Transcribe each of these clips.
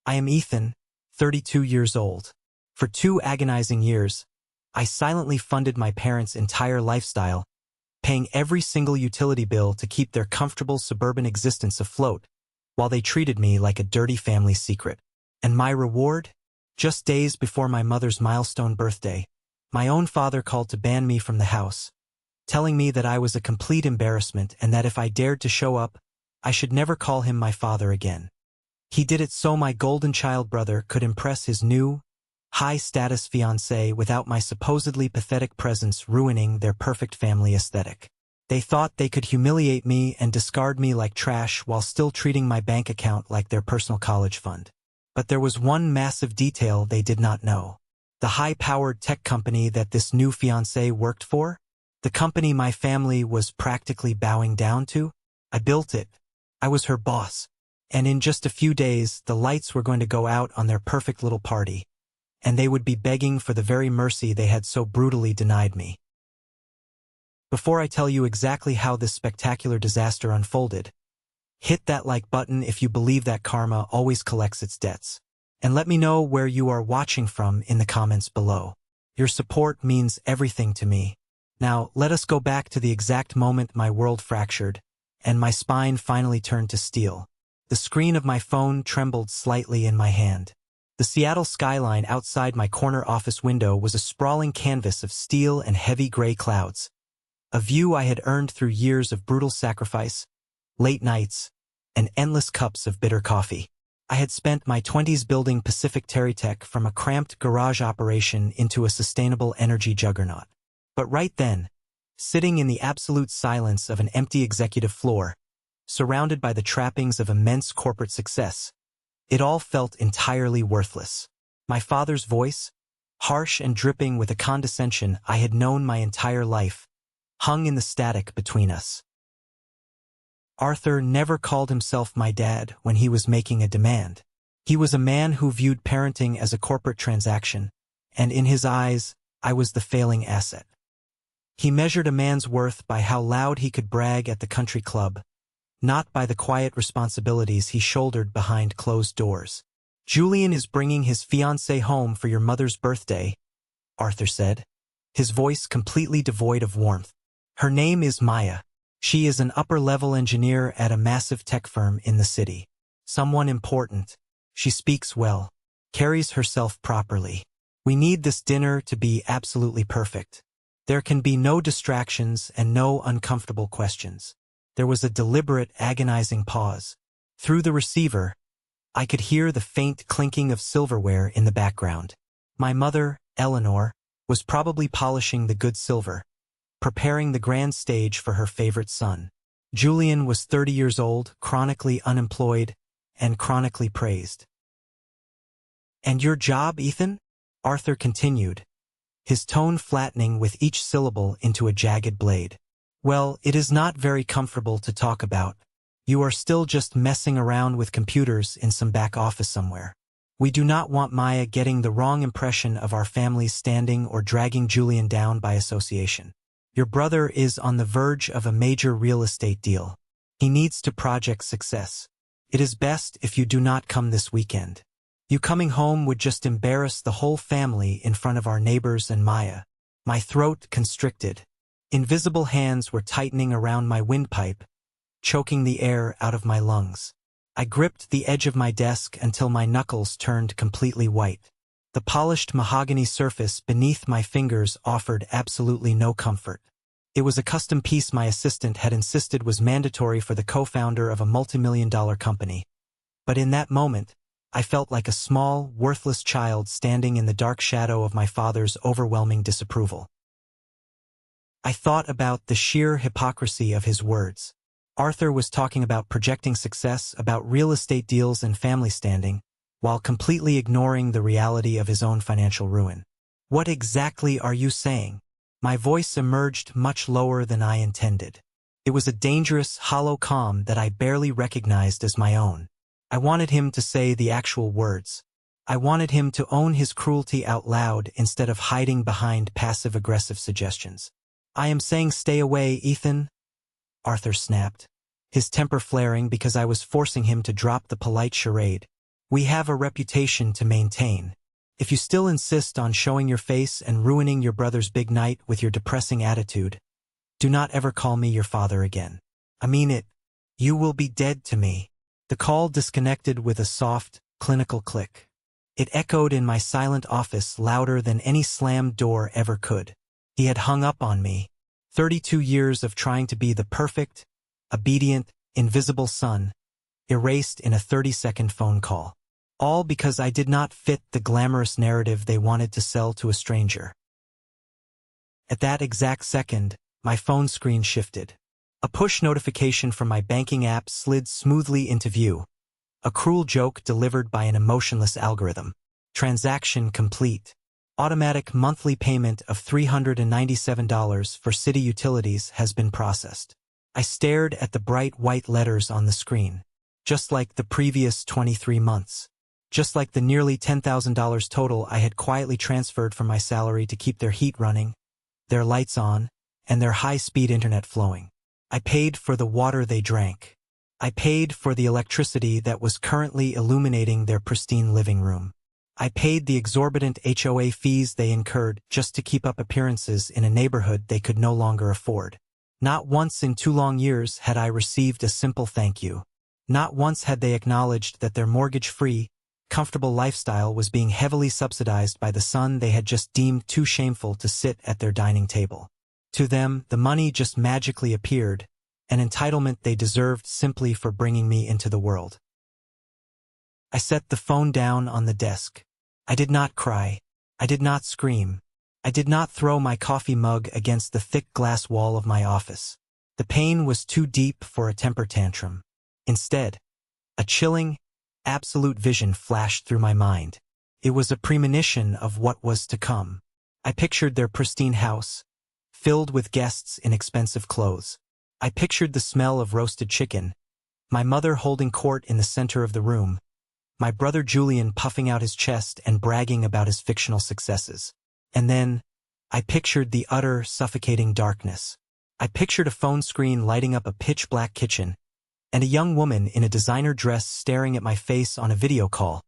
I am Ethan, 32 years old. For 2 agonizing years, I silently funded my parents' entire lifestyle, paying every single utility bill to keep their comfortable suburban existence afloat, while they treated me like a dirty family secret. And my reward? Just days before my mother's milestone birthday, my own father called to ban me from the house, telling me that I was a complete embarrassment and that if I dared to show up, I should never call him my father again. He did it so my golden child brother could impress his new, high-status fiancée without my supposedly pathetic presence ruining their perfect family aesthetic. They thought they could humiliate me and discard me like trash while still treating my bank account like their personal college fund. But there was one massive detail they did not know. The high-powered tech company that this new fiancée worked for? The company my family was practically bowing down to? I built it. I was her boss. And in just a few days, the lights were going to go out on their perfect little party, and they would be begging for the very mercy they had so brutally denied me. Before I tell you exactly how this spectacular disaster unfolded, hit that like button if you believe that karma always collects its debts. And let me know where you are watching from in the comments below. Your support means everything to me. Now, let us go back to the exact moment my world fractured, and my spine finally turned to steel. The screen of my phone trembled slightly in my hand. The Seattle skyline outside my corner office window was a sprawling canvas of steel and heavy gray clouds, a view I had earned through years of brutal sacrifice, late nights, and endless cups of bitter coffee. I had spent my 20s building Pacific TerryTech from a cramped garage operation into a sustainable energy juggernaut. But right then, sitting in the absolute silence of an empty executive floor, surrounded by the trappings of immense corporate success, it all felt entirely worthless. My father's voice, harsh and dripping with a condescension I had known my entire life, hung in the static between us. Arthur never called himself my dad when he was making a demand. He was a man who viewed parenting as a corporate transaction, and in his eyes, I was the failing asset. He measured a man's worth by how loud he could brag at the country club, not by the quiet responsibilities he shouldered behind closed doors. "Julian is bringing his fiancée home for your mother's birthday," Arthur said, his voice completely devoid of warmth. "Her name is Maya. She is an upper-level engineer at a massive tech firm in the city. Someone important. She speaks well, carries herself properly. We need this dinner to be absolutely perfect. There can be no distractions and no uncomfortable questions." There was a deliberate, agonizing pause. Through the receiver, I could hear the faint clinking of silverware in the background. My mother, Eleanor, was probably polishing the good silver, preparing the grand stage for her favorite son. Julian was 30 years old, chronically unemployed, and chronically praised. "And your job, Ethan?" Arthur continued, his tone flattening with each syllable into a jagged blade. "Well, it is not very comfortable to talk about. You are still just messing around with computers in some back office somewhere. We do not want Maya getting the wrong impression of our family's standing or dragging Julian down by association. Your brother is on the verge of a major real estate deal. He needs to project success. It is best if you do not come this weekend. You coming home would just embarrass the whole family in front of our neighbors and Maya." My throat constricted. Invisible hands were tightening around my windpipe, choking the air out of my lungs. I gripped the edge of my desk until my knuckles turned completely white. The polished mahogany surface beneath my fingers offered absolutely no comfort. It was a custom piece my assistant had insisted was mandatory for the co-founder of a multi-million-dollar company. But in that moment, I felt like a small, worthless child standing in the dark shadow of my father's overwhelming disapproval. I thought about the sheer hypocrisy of his words. Arthur was talking about projecting success, about real estate deals and family standing, while completely ignoring the reality of his own financial ruin. "What exactly are you saying?" My voice emerged much lower than I intended. It was a dangerous, hollow calm that I barely recognized as my own. I wanted him to say the actual words. I wanted him to own his cruelty out loud instead of hiding behind passive-aggressive suggestions. "I am saying stay away, Ethan," Arthur snapped, his temper flaring because I was forcing him to drop the polite charade. We have a reputation to maintain. If you still insist on showing your face and ruining your brother's big night with your depressing attitude, do not ever call me your father again. I mean it. You will be dead to me." The call disconnected with a soft, clinical click. It echoed in my silent office louder than any slammed door ever could. He had hung up on me. 32 years of trying to be the perfect, obedient, invisible son, erased in a 30-second phone call. All because I did not fit the glamorous narrative they wanted to sell to a stranger. At that exact second, my phone screen shifted. A push notification from my banking app slid smoothly into view. A cruel joke delivered by an emotionless algorithm. Transaction complete. Automatic monthly payment of $397 for city utilities has been processed. I stared at the bright white letters on the screen. Just like the previous 23 months. Just like the nearly $10,000 total I had quietly transferred from my salary to keep their heat running, their lights on, and their high-speed internet flowing. I paid for the water they drank. I paid for the electricity that was currently illuminating their pristine living room. I paid the exorbitant HOA fees they incurred just to keep up appearances in a neighborhood they could no longer afford. Not once in 2 long years had I received a simple thank you. Not once had they acknowledged that their mortgage-free, comfortable lifestyle was being heavily subsidized by the son they had just deemed too shameful to sit at their dining table. To them, the money just magically appeared, an entitlement they deserved simply for bringing me into the world. I set the phone down on the desk. I did not cry. I did not scream. I did not throw my coffee mug against the thick glass wall of my office. The pain was too deep for a temper tantrum. Instead, a chilling, absolute vision flashed through my mind. It was a premonition of what was to come. I pictured their pristine house, filled with guests in expensive clothes. I pictured the smell of roasted chicken, my mother holding court in the center of the room, my brother Julian puffing out his chest and bragging about his fictional successes. And then, I pictured the utter, suffocating darkness. I pictured a phone screen lighting up a pitch-black kitchen, and a young woman in a designer dress staring at my face on a video call,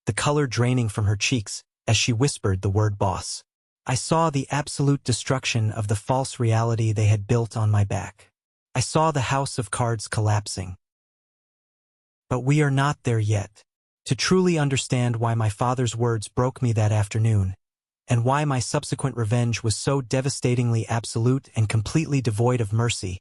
the color draining from her cheeks as she whispered the word boss. I saw the absolute destruction of the false reality they had built on my back. I saw the house of cards collapsing. But we are not there yet. To truly understand why my father's words broke me that afternoon, and why my subsequent revenge was so devastatingly absolute and completely devoid of mercy,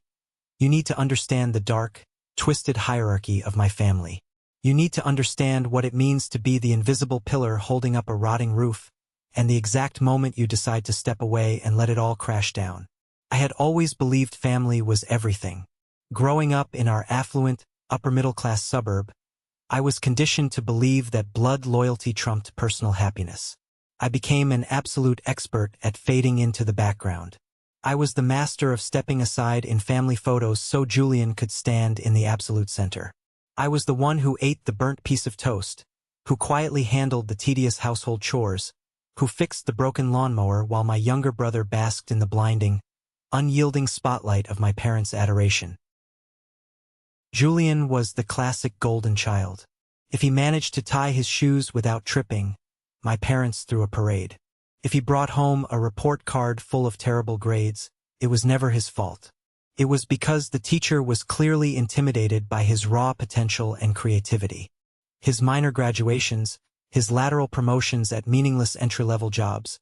you need to understand the dark, twisted hierarchy of my family. You need to understand what it means to be the invisible pillar holding up a rotting roof, and the exact moment you decide to step away and let it all crash down. I had always believed family was everything. Growing up in our affluent, upper-middle-class suburb, I was conditioned to believe that blood loyalty trumped personal happiness. I became an absolute expert at fading into the background. I was the master of stepping aside in family photos so Julian could stand in the absolute center. I was the one who ate the burnt piece of toast, who quietly handled the tedious household chores, who fixed the broken lawnmower while my younger brother basked in the blinding, unyielding spotlight of my parents' adoration. Julian was the classic golden child. If he managed to tie his shoes without tripping, my parents threw a parade. If he brought home a report card full of terrible grades, it was never his fault. It was because the teacher was clearly intimidated by his raw potential and creativity. His minor graduations, his lateral promotions at meaningless entry-level jobs,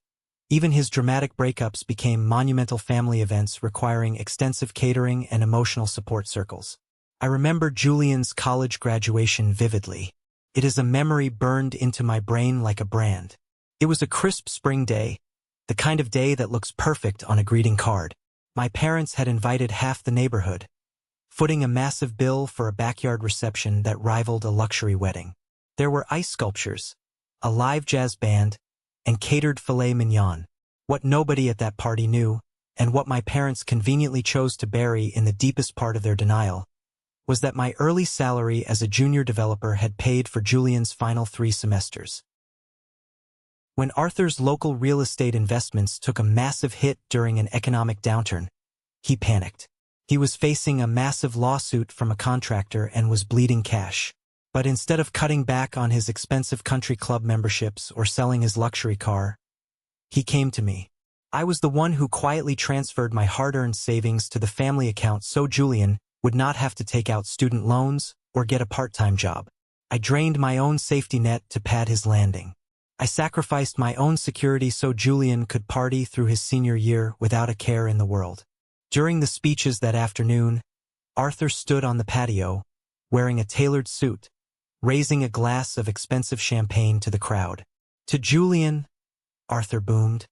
even his dramatic breakups became monumental family events requiring extensive catering and emotional support circles. I remember Julian's college graduation vividly. It is a memory burned into my brain like a brand. It was a crisp spring day, the kind of day that looks perfect on a greeting card. My parents had invited half the neighborhood, footing a massive bill for a backyard reception that rivaled a luxury wedding. There were ice sculptures, a live jazz band, and catered filet mignon. What nobody at that party knew, and what my parents conveniently chose to bury in the deepest part of their denial, was that my early salary as a junior developer had paid for Julian's final 3 semesters. When Arthur's local real estate investments took a massive hit during an economic downturn, he panicked. He was facing a massive lawsuit from a contractor and was bleeding cash. But instead of cutting back on his expensive country club memberships or selling his luxury car, he came to me. I was the one who quietly transferred my hard-earned savings to the family account so Julian would not have to take out student loans or get a part-time job. I drained my own safety net to pad his landing. I sacrificed my own security so Julian could party through his senior year without a care in the world. During the speeches that afternoon, Arthur stood on the patio, wearing a tailored suit, raising a glass of expensive champagne to the crowd. "To Julian," Arthur boomed,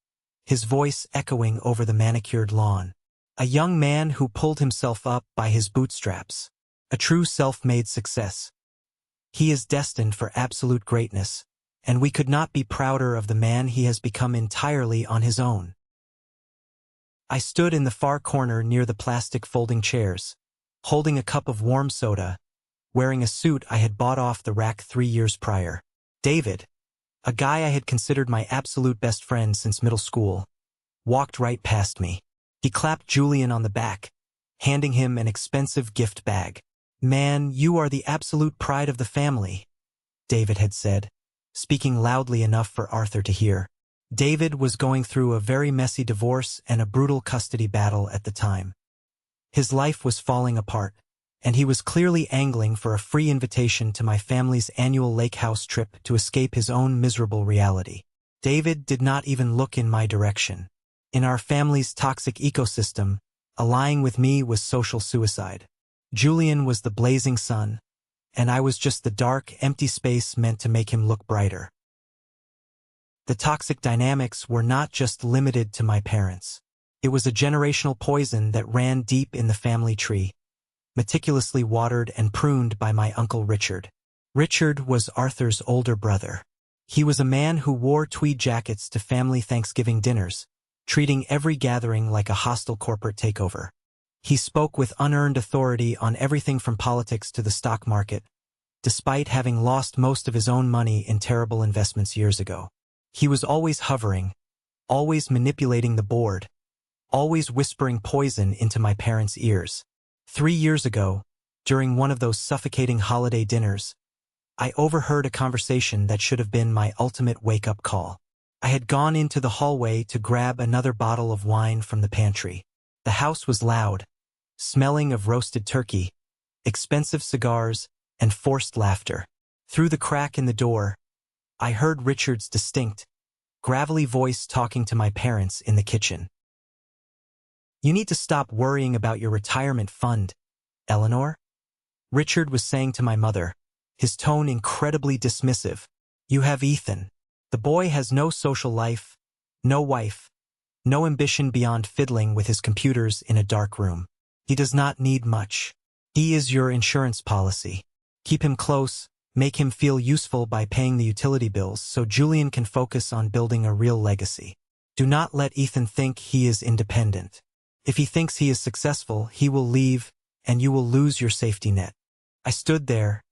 his voice echoing over the manicured lawn. "A young man who pulled himself up by his bootstraps. A true self-made success. He is destined for absolute greatness, and we could not be prouder of the man he has become entirely on his own." I stood in the far corner near the plastic folding chairs, holding a cup of warm soda, wearing a suit I had bought off the rack 3 years prior. David, a guy I had considered my absolute best friend since middle school, walked right past me. He clapped Julian on the back, handing him an expensive gift bag. "Man, you are the absolute pride of the family," David had said, speaking loudly enough for Arthur to hear. David was going through a very messy divorce and a brutal custody battle at the time. His life was falling apart, and he was clearly angling for a free invitation to my family's annual lake house trip to escape his own miserable reality. David did not even look in my direction. In our family's toxic ecosystem, allying with me was social suicide. Julian was the blazing sun, and I was just the dark, empty space meant to make him look brighter. The toxic dynamics were not just limited to my parents. It was a generational poison that ran deep in the family tree, meticulously watered and pruned by my Uncle Richard. Richard was Arthur's older brother. He was a man who wore tweed jackets to family Thanksgiving dinners, treating every gathering like a hostile corporate takeover. He spoke with unearned authority on everything from politics to the stock market, despite having lost most of his own money in terrible investments years ago. He was always hovering, always manipulating the board, always whispering poison into my parents' ears. 3 years ago, during one of those suffocating holiday dinners, I overheard a conversation that should have been my ultimate wake-up call. I had gone into the hallway to grab another bottle of wine from the pantry. The house was loud, smelling of roasted turkey, expensive cigars, and forced laughter. Through the crack in the door, I heard Richard's distinct, gravelly voice talking to my parents in the kitchen. "You need to stop worrying about your retirement fund, Eleanor," Richard was saying to my mother, his tone incredibly dismissive. "You have Ethan. The boy has no social life, no wife, no ambition beyond fiddling with his computers in a dark room. He does not need much. He is your insurance policy. Keep him close, make him feel useful by paying the utility bills so Julian can focus on building a real legacy. Do not let Ethan think he is independent. If he thinks he is successful, he will leave, and you will lose your safety net." I stood there,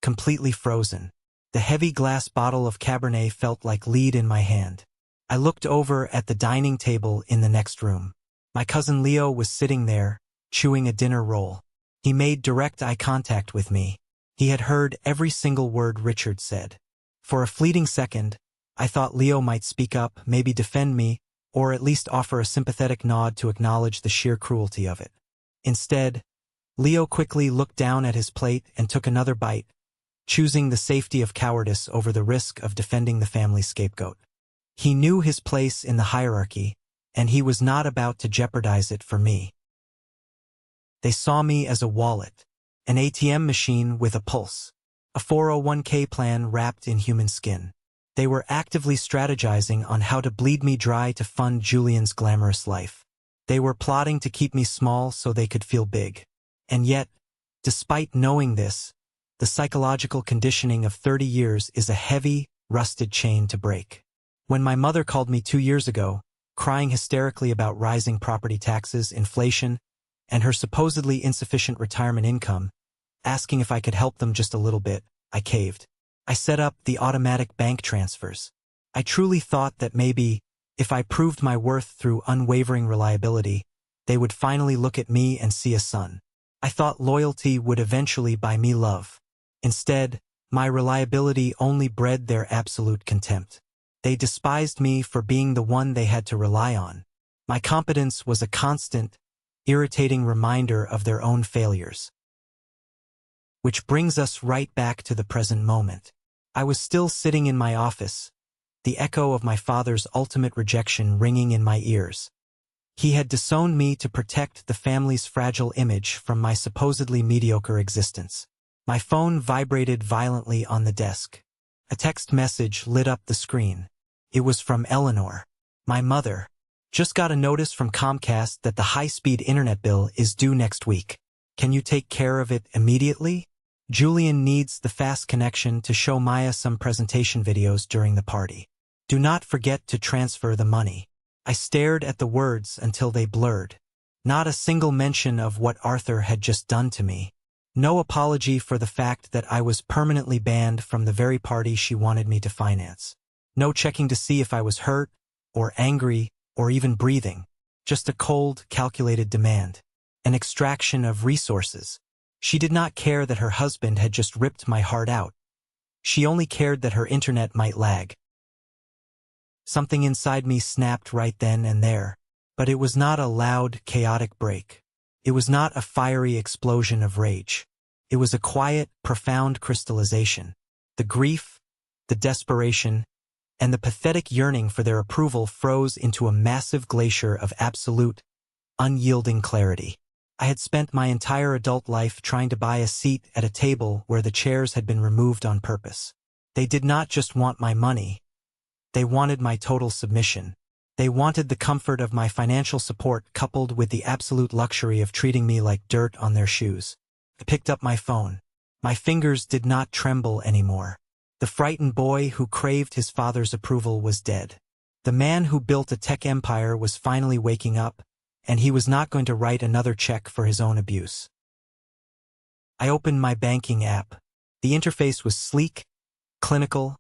completely frozen. The heavy glass bottle of Cabernet felt like lead in my hand. I looked over at the dining table in the next room. My cousin Leo was sitting there, chewing a dinner roll. He made direct eye contact with me. He had heard every single word Richard said. For a fleeting second, I thought Leo might speak up, maybe defend me, or at least offer a sympathetic nod to acknowledge the sheer cruelty of it. Instead, Leo quickly looked down at his plate and took another bite, choosing the safety of cowardice over the risk of defending the family scapegoat. He knew his place in the hierarchy, and he was not about to jeopardize it for me. They saw me as a wallet, an ATM machine with a pulse, a 401k plan wrapped in human skin. They were actively strategizing on how to bleed me dry to fund Julian's glamorous life. They were plotting to keep me small so they could feel big. And yet, despite knowing this, the psychological conditioning of 30 years is a heavy, rusted chain to break. When my mother called me 2 years ago, crying hysterically about rising property taxes, inflation, and her supposedly insufficient retirement income, asking if I could help them just a little bit, I caved. I set up the automatic bank transfers. I truly thought that maybe, if I proved my worth through unwavering reliability, they would finally look at me and see a son. I thought loyalty would eventually buy me love. Instead, My reliability only bred their absolute contempt. They despised me for being the one they had to rely on. My competence was a constant, irritating reminder of their own failures. Which brings us right back to the present moment. I was still sitting in my office, the echo of my father's ultimate rejection ringing in my ears. He had disowned me to protect the family's fragile image from my supposedly mediocre existence. My phone vibrated violently on the desk. A text message lit up the screen. It was from Eleanor, my mother. Just got a notice from Comcast that the high-speed internet bill is due next week. Can you take care of it immediately? Julian needs the fast connection to show Maya some presentation videos during the party. Do not forget to transfer the money. I stared at the words until they blurred. Not a single mention of what Arthur had just done to me. No apology for the fact that I was permanently banned from the very party she wanted me to finance. No checking to see if I was hurt, or angry, or even breathing. Just a cold, calculated demand. An extraction of resources. She did not care that her husband had just ripped my heart out. She only cared that her internet might lag. Something inside me snapped right then and there. But it was not a loud, chaotic break. It was not a fiery explosion of rage. It was a quiet, profound crystallization. The grief, the desperation, and the pathetic yearning for their approval froze into a massive glacier of absolute, unyielding clarity. I had spent my entire adult life trying to buy a seat at a table where the chairs had been removed on purpose. They did not just want my money. They wanted my total submission. They wanted the comfort of my financial support coupled with the absolute luxury of treating me like dirt on their shoes. I picked up my phone. My fingers did not tremble anymore. The frightened boy who craved his father's approval was dead. The man who built a tech empire was finally waking up, and he was not going to write another check for his own abuse. I opened my banking app. The interface was sleek, clinical,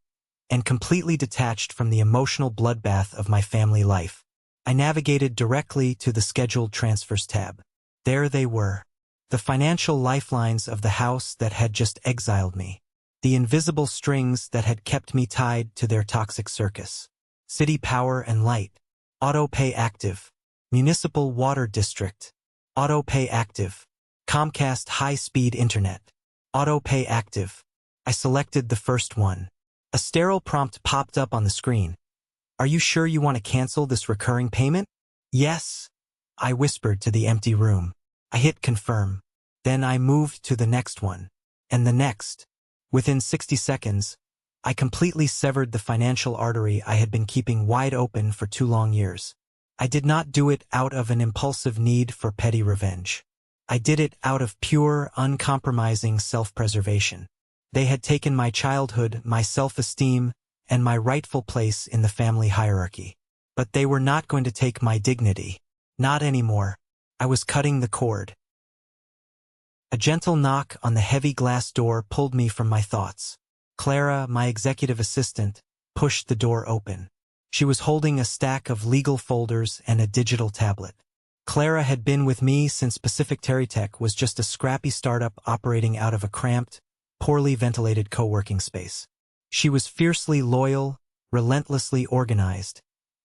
and completely detached from the emotional bloodbath of my family life. I navigated directly to the Scheduled Transfers tab. There they were. The financial lifelines of the house that had just exiled me. The invisible strings that had kept me tied to their toxic circus. City Power and Light. Auto Pay Active. Municipal Water District. Auto Pay Active. Comcast High-Speed Internet. Auto Pay Active. I selected the first one. A sterile prompt popped up on the screen. Are you sure you want to cancel this recurring payment? Yes, I whispered to the empty room. I hit confirm. Then I moved to the next one. And the next. Within 60 seconds, I completely severed the financial artery I had been keeping wide open for 2 long years. I did not do it out of an impulsive need for petty revenge. I did it out of pure, uncompromising self-preservation. They had taken my childhood, my self-esteem, and my rightful place in the family hierarchy. But they were not going to take my dignity. Not anymore. I was cutting the cord. A gentle knock on the heavy glass door pulled me from my thoughts. Clara, my executive assistant, pushed the door open. She was holding a stack of legal folders and a digital tablet. Clara had been with me since Pacific Terrytech was just a scrappy startup operating out of a cramped, poorly ventilated co-working space. She was fiercely loyal, relentlessly organized,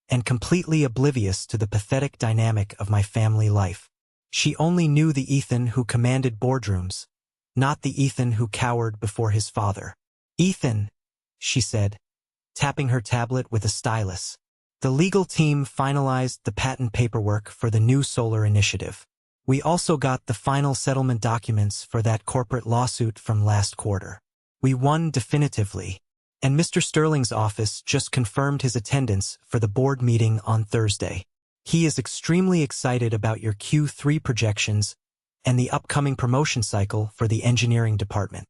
and completely oblivious to the pathetic dynamic of my family life. She only knew the Ethan who commanded boardrooms, not the Ethan who cowered before his father. Ethan, she said, tapping her tablet with a stylus. The legal team finalized the patent paperwork for the new solar initiative. We also got the final settlement documents for that corporate lawsuit from last quarter. We won definitively, and Mr. Sterling's office just confirmed his attendance for the board meeting on Thursday. He is extremely excited about your Q3 projections and the upcoming promotion cycle for the engineering department.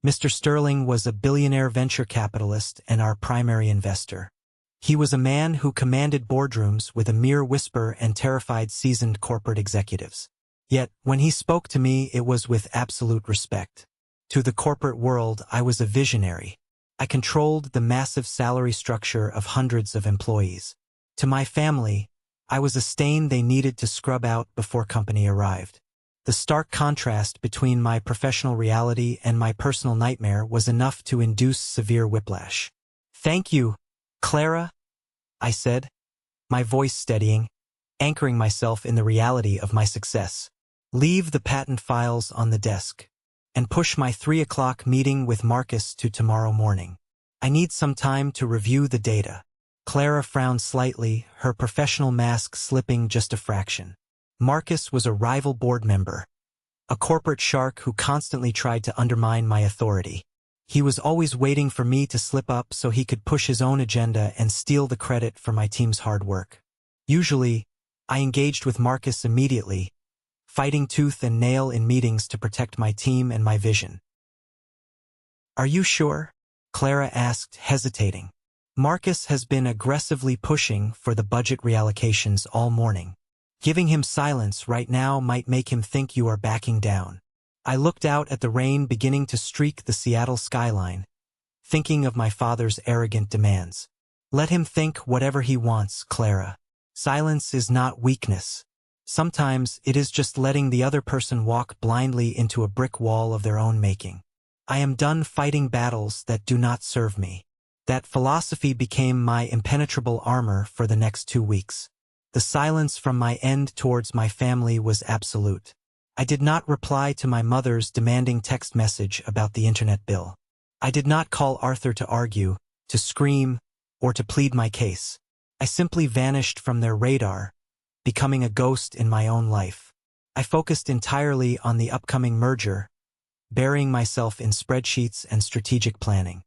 Mr. Sterling was a billionaire venture capitalist and our primary investor. He was a man who commanded boardrooms with a mere whisper and terrified seasoned corporate executives. Yet, when he spoke to me, it was with absolute respect. To the corporate world, I was a visionary. I controlled the massive salary structure of hundreds of employees. To my family, I was a stain they needed to scrub out before company arrived. The stark contrast between my professional reality and my personal nightmare was enough to induce severe whiplash. "Thank you, Clara," I said, my voice steadying, anchoring myself in the reality of my success. "Leave the patent files on the desk and push my 3 o'clock meeting with Marcus to tomorrow morning. I need some time to review the data." Clara frowned slightly, her professional mask slipping just a fraction. Marcus was a rival board member, a corporate shark who constantly tried to undermine my authority. He was always waiting for me to slip up so he could push his own agenda and steal the credit for my team's hard work. Usually, I engaged with Marcus immediately, fighting tooth and nail in meetings to protect my team and my vision. "Are you sure?" Clara asked, hesitating. "Marcus has been aggressively pushing for the budget reallocations all morning. Giving him silence right now might make him think you are backing down." I looked out at the rain beginning to streak the Seattle skyline, thinking of my father's arrogant demands. "Let him think whatever he wants, Clara. Silence is not weakness. Sometimes it is just letting the other person walk blindly into a brick wall of their own making. I am done fighting battles that do not serve me." That philosophy became my impenetrable armor for the next 2 weeks. The silence from my end towards my family was absolute. I did not reply to my mother's demanding text message about the internet bill. I did not call Arthur to argue, to scream, or to plead my case. I simply vanished from their radar, becoming a ghost in my own life. I focused entirely on the upcoming merger, burying myself in spreadsheets and strategic planning.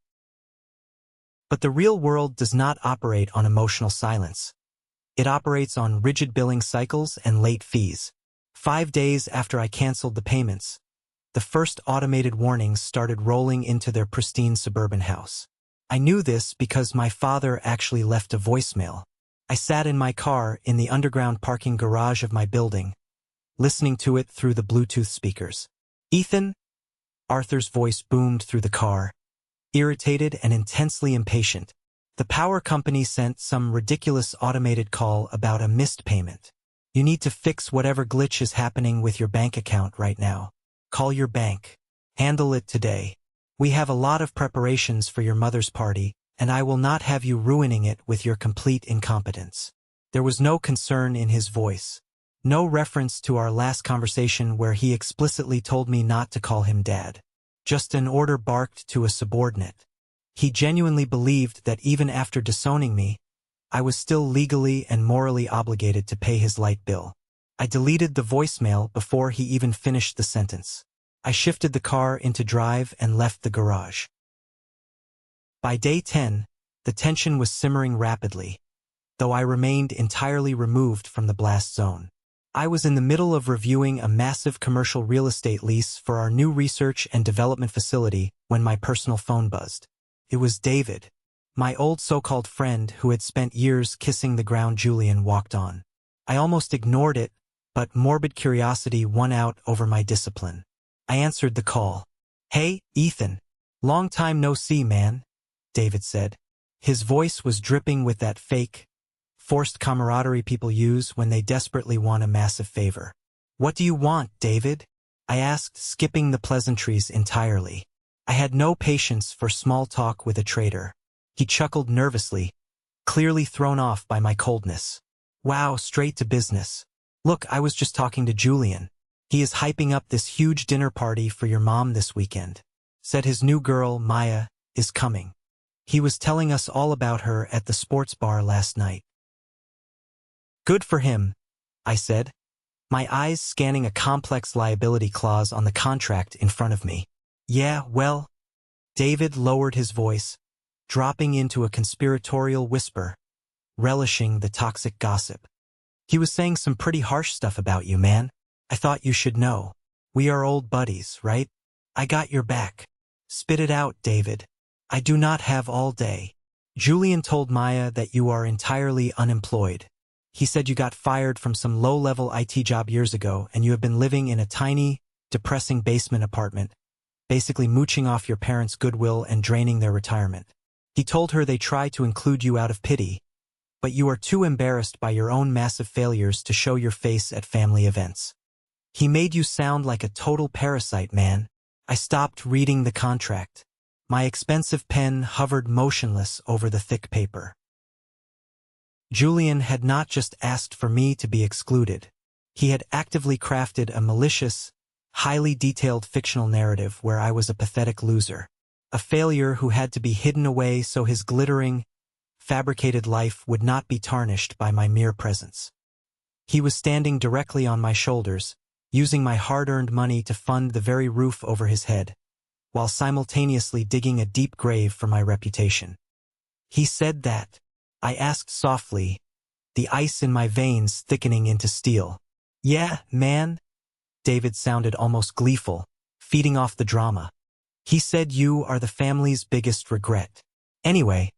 But the real world does not operate on emotional silence. It operates on rigid billing cycles and late fees. 5 days after I canceled the payments, the first automated warnings started rolling into their pristine suburban house. I knew this because my father actually left a voicemail. I sat in my car in the underground parking garage of my building, listening to it through the Bluetooth speakers. "Ethan?" Arthur's voice boomed through the car, irritated and intensely impatient. "The power company sent some ridiculous automated call about a missed payment. You need to fix whatever glitch is happening with your bank account right now. Call your bank. Handle it today. We have a lot of preparations for your mother's party, and I will not have you ruining it with your complete incompetence." There was no concern in his voice, no reference to our last conversation where he explicitly told me not to call him Dad. Just an order barked to a subordinate. He genuinely believed that even after disowning me, I was still legally and morally obligated to pay his light bill. I deleted the voicemail before he even finished the sentence. I shifted the car into drive and left the garage. By day 10, the tension was simmering rapidly, though I remained entirely removed from the blast zone. I was in the middle of reviewing a massive commercial real estate lease for our new research and development facility when my personal phone buzzed. It was David, my old so-called friend who had spent years kissing the ground Julian walked on. I almost ignored it, but morbid curiosity won out over my discipline. I answered the call. "Hey, Ethan. Long time no see, man," David said. His voice was dripping with that fake, forced camaraderie people use when they desperately want a massive favor. "What do you want, David?" I asked, skipping the pleasantries entirely. I had no patience for small talk with a traitor. He chuckled nervously, clearly thrown off by my coldness. "Wow, straight to business. Look, I was just talking to Julian. He is hyping up this huge dinner party for your mom this weekend. Said his new girl, Maya, is coming. He was telling us all about her at the sports bar last night." "Good for him," I said, my eyes scanning a complex liability clause on the contract in front of me. "Yeah, well," David lowered his voice, dropping into a conspiratorial whisper, relishing the toxic gossip. "He was saying some pretty harsh stuff about you, man. I thought you should know. We are old buddies, right? I got your back. Spit it out, David. I do not have all day. Julian told Maya that you are entirely unemployed. He said you got fired from some low-level IT job years ago and you have been living in a tiny, depressing basement apartment, basically mooching off your parents' goodwill and draining their retirement. He told her they try to include you out of pity, but you are too embarrassed by your own massive failures to show your face at family events. He made you sound like a total parasite, man. I stopped reading the contract. My expensive pen hovered motionless over the thick paper. Julian had not just asked for me to be excluded. He had actively crafted a malicious, highly detailed fictional narrative where I was a pathetic loser, a failure who had to be hidden away so his glittering, fabricated life would not be tarnished by my mere presence. He was standing directly on my shoulders, using my hard-earned money to fund the very roof over his head, while simultaneously digging a deep grave for my reputation. He said that. I asked softly, the ice in my veins thickening into steel. Yeah, man? David sounded almost gleeful, feeding off the drama. He said you are the family's biggest regret. Anyway,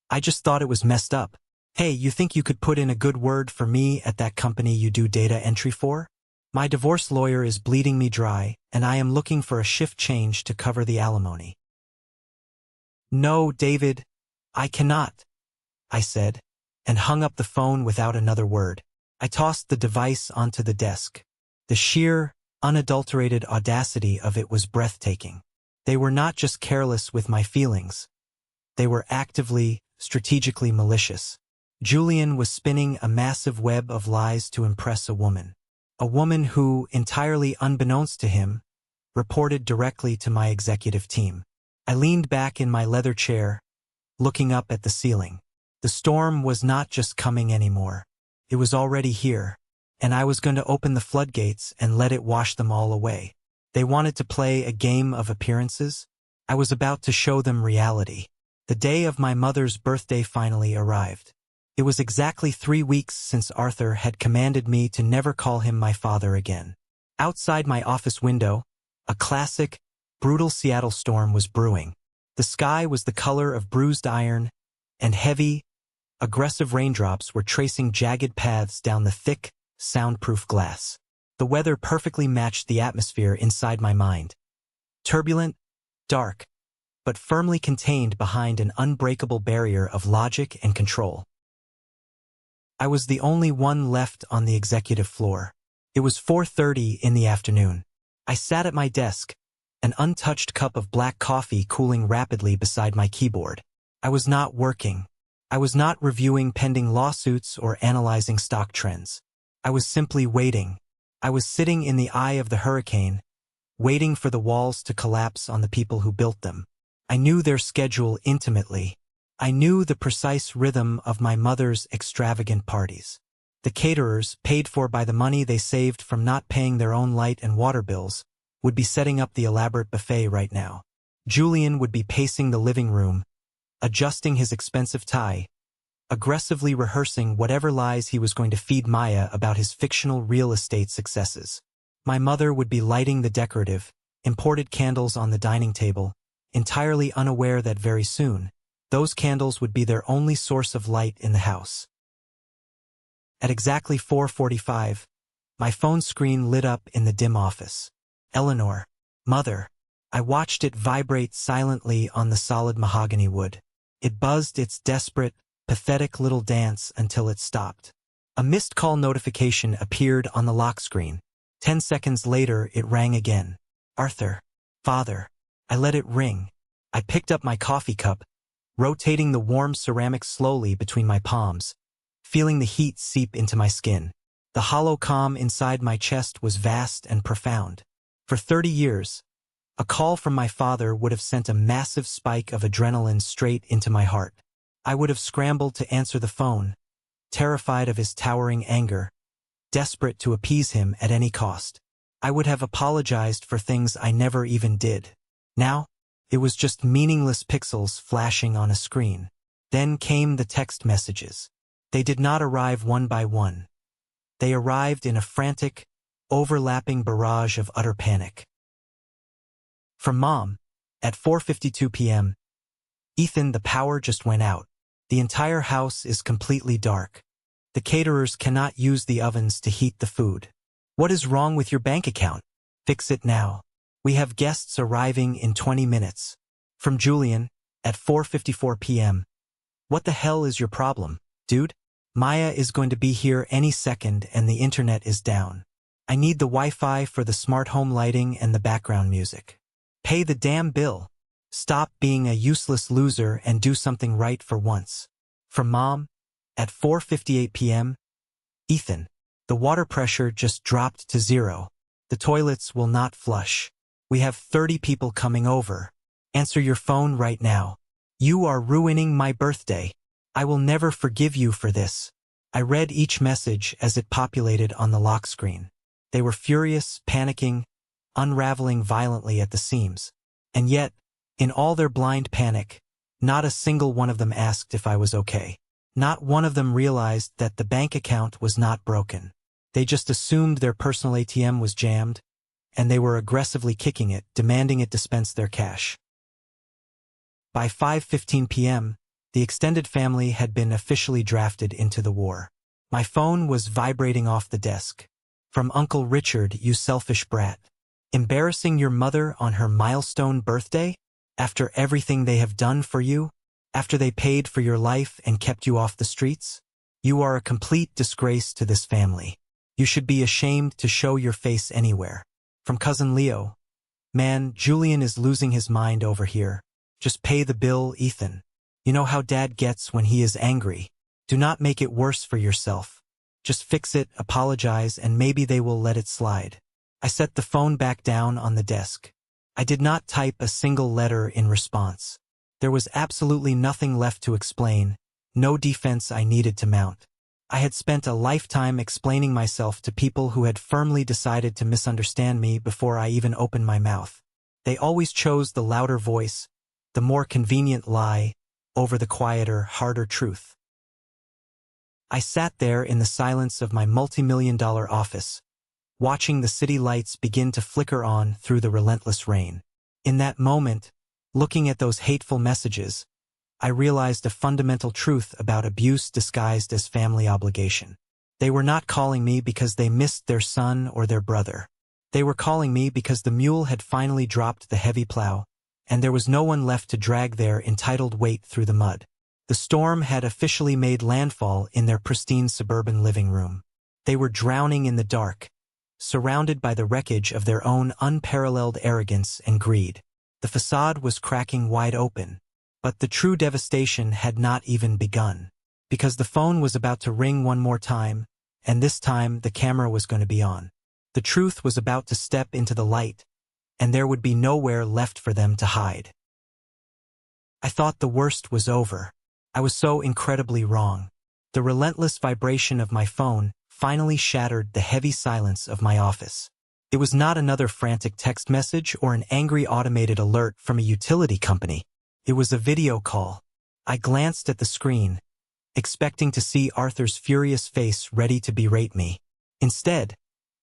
I just thought it was messed up. Hey, you think you could put in a good word for me at that company you do data entry for? My divorce lawyer is bleeding me dry, and I am looking for a shift change to cover the alimony. No, David, I cannot, I said, and hung up the phone without another word. I tossed the device onto the desk. The sheer, unadulterated audacity of it was breathtaking. They were not just careless with my feelings. They were actively, strategically malicious. Julian was spinning a massive web of lies to impress a woman who, entirely unbeknownst to him, reported directly to my executive team. I leaned back in my leather chair, looking up at the ceiling. The storm was not just coming anymore. It was already here, and I was going to open the floodgates and let it wash them all away. They wanted to play a game of appearances. I was about to show them reality. The day of my mother's birthday finally arrived. It was exactly 3 weeks since Arthur had commanded me to never call him my father again. Outside my office window, a classic, brutal Seattle storm was brewing. The sky was the color of bruised iron, and heavy, aggressive raindrops were tracing jagged paths down the thick, soundproof glass. The weather perfectly matched the atmosphere inside my mind. Turbulent, dark, but firmly contained behind an unbreakable barrier of logic and control. I was the only one left on the executive floor. It was 4:30 in the afternoon. I sat at my desk, an untouched cup of black coffee cooling rapidly beside my keyboard. I was not working. I was not reviewing pending lawsuits or analyzing stock trends. I was simply waiting. I was sitting in the eye of the hurricane, waiting for the walls to collapse on the people who built them. I knew their schedule intimately. I knew the precise rhythm of my mother's extravagant parties. The caterers, paid for by the money they saved from not paying their own light and water bills, would be setting up the elaborate buffet right now. Julian would be pacing the living room, adjusting his expensive tie, aggressively rehearsing whatever lies he was going to feed Maya about his fictional real estate successes. My mother would be lighting the decorative, imported candles on the dining table, entirely unaware that very soon, those candles would be their only source of light in the house. At exactly 4:45, my phone screen lit up in the dim office. Eleanor, Mother. I watched it vibrate silently on the solid mahogany wood. It buzzed its desperate, pathetic little dance until it stopped. A missed call notification appeared on the lock screen. 10 seconds later, it rang again. Arthur. Father. I let it ring. I picked up my coffee cup, rotating the warm ceramic slowly between my palms, feeling the heat seep into my skin. The hollow calm inside my chest was vast and profound. For 30 years, a call from my father would have sent a massive spike of adrenaline straight into my heart. I would have scrambled to answer the phone, terrified of his towering anger, desperate to appease him at any cost. I would have apologized for things I never even did. Now, it was just meaningless pixels flashing on a screen. Then came the text messages. They did not arrive one by one. They arrived in a frantic, overlapping barrage of utter panic. From Mom, at 4:52 p.m., Ethan, the power just went out. The entire house is completely dark. The caterers cannot use the ovens to heat the food. What is wrong with your bank account? Fix it now. We have guests arriving in 20 minutes. From Julian, at 4:54 p.m. What the hell is your problem, dude? Maya is going to be here any second and the internet is down. I need the Wi-Fi for the smart home lighting and the background music. Pay the damn bill. Stop being a useless loser and do something right for once. From Mom, at 4:58 p.m., Ethan. The water pressure just dropped to 0. The toilets will not flush. We have 30 people coming over. Answer your phone right now. You are ruining my birthday. I will never forgive you for this. I read each message as it populated on the lock screen. They were furious, panicking, unraveling violently at the seams. And yet, in all their blind panic, not a single one of them asked if I was okay. Not one of them realized that the bank account was not broken. They just assumed their personal ATM was jammed, and they were aggressively kicking it, demanding it dispense their cash. By 5:15 p.m., the extended family had been officially drafted into the war. My phone was vibrating off the desk. From Uncle Richard, you selfish brat. Embarrassing your mother on her milestone birthday? After everything they have done for you? After they paid for your life and kept you off the streets? You are a complete disgrace to this family. You should be ashamed to show your face anywhere. From Cousin Leo. Man, Julian is losing his mind over here. Just pay the bill, Ethan. You know how Dad gets when he is angry. Do not make it worse for yourself. Just fix it, apologize, and maybe they will let it slide. I set the phone back down on the desk. I did not type a single letter in response. There was absolutely nothing left to explain, no defense I needed to mount. I had spent a lifetime explaining myself to people who had firmly decided to misunderstand me before I even opened my mouth. They always chose the louder voice, the more convenient lie, over the quieter, harder truth. I sat there in the silence of my multi-million-dollar office, watching the city lights begin to flicker on through the relentless rain. In that moment, looking at those hateful messages, I realized a fundamental truth about abuse disguised as family obligation. They were not calling me because they missed their son or their brother. They were calling me because the mule had finally dropped the heavy plow, and there was no one left to drag their entitled weight through the mud. The storm had officially made landfall in their pristine suburban living room. They were drowning in the dark, surrounded by the wreckage of their own unparalleled arrogance and greed. The facade was cracking wide open, but the true devastation had not even begun, because the phone was about to ring one more time, and this time the camera was going to be on. The truth was about to step into the light, and there would be nowhere left for them to hide. I thought the worst was over. I was so incredibly wrong. The relentless vibration of my phone finally shattered the heavy silence of my office. It was not another frantic text message or an angry automated alert from a utility company. It was a video call. I glanced at the screen, expecting to see Arthur's furious face ready to berate me. Instead,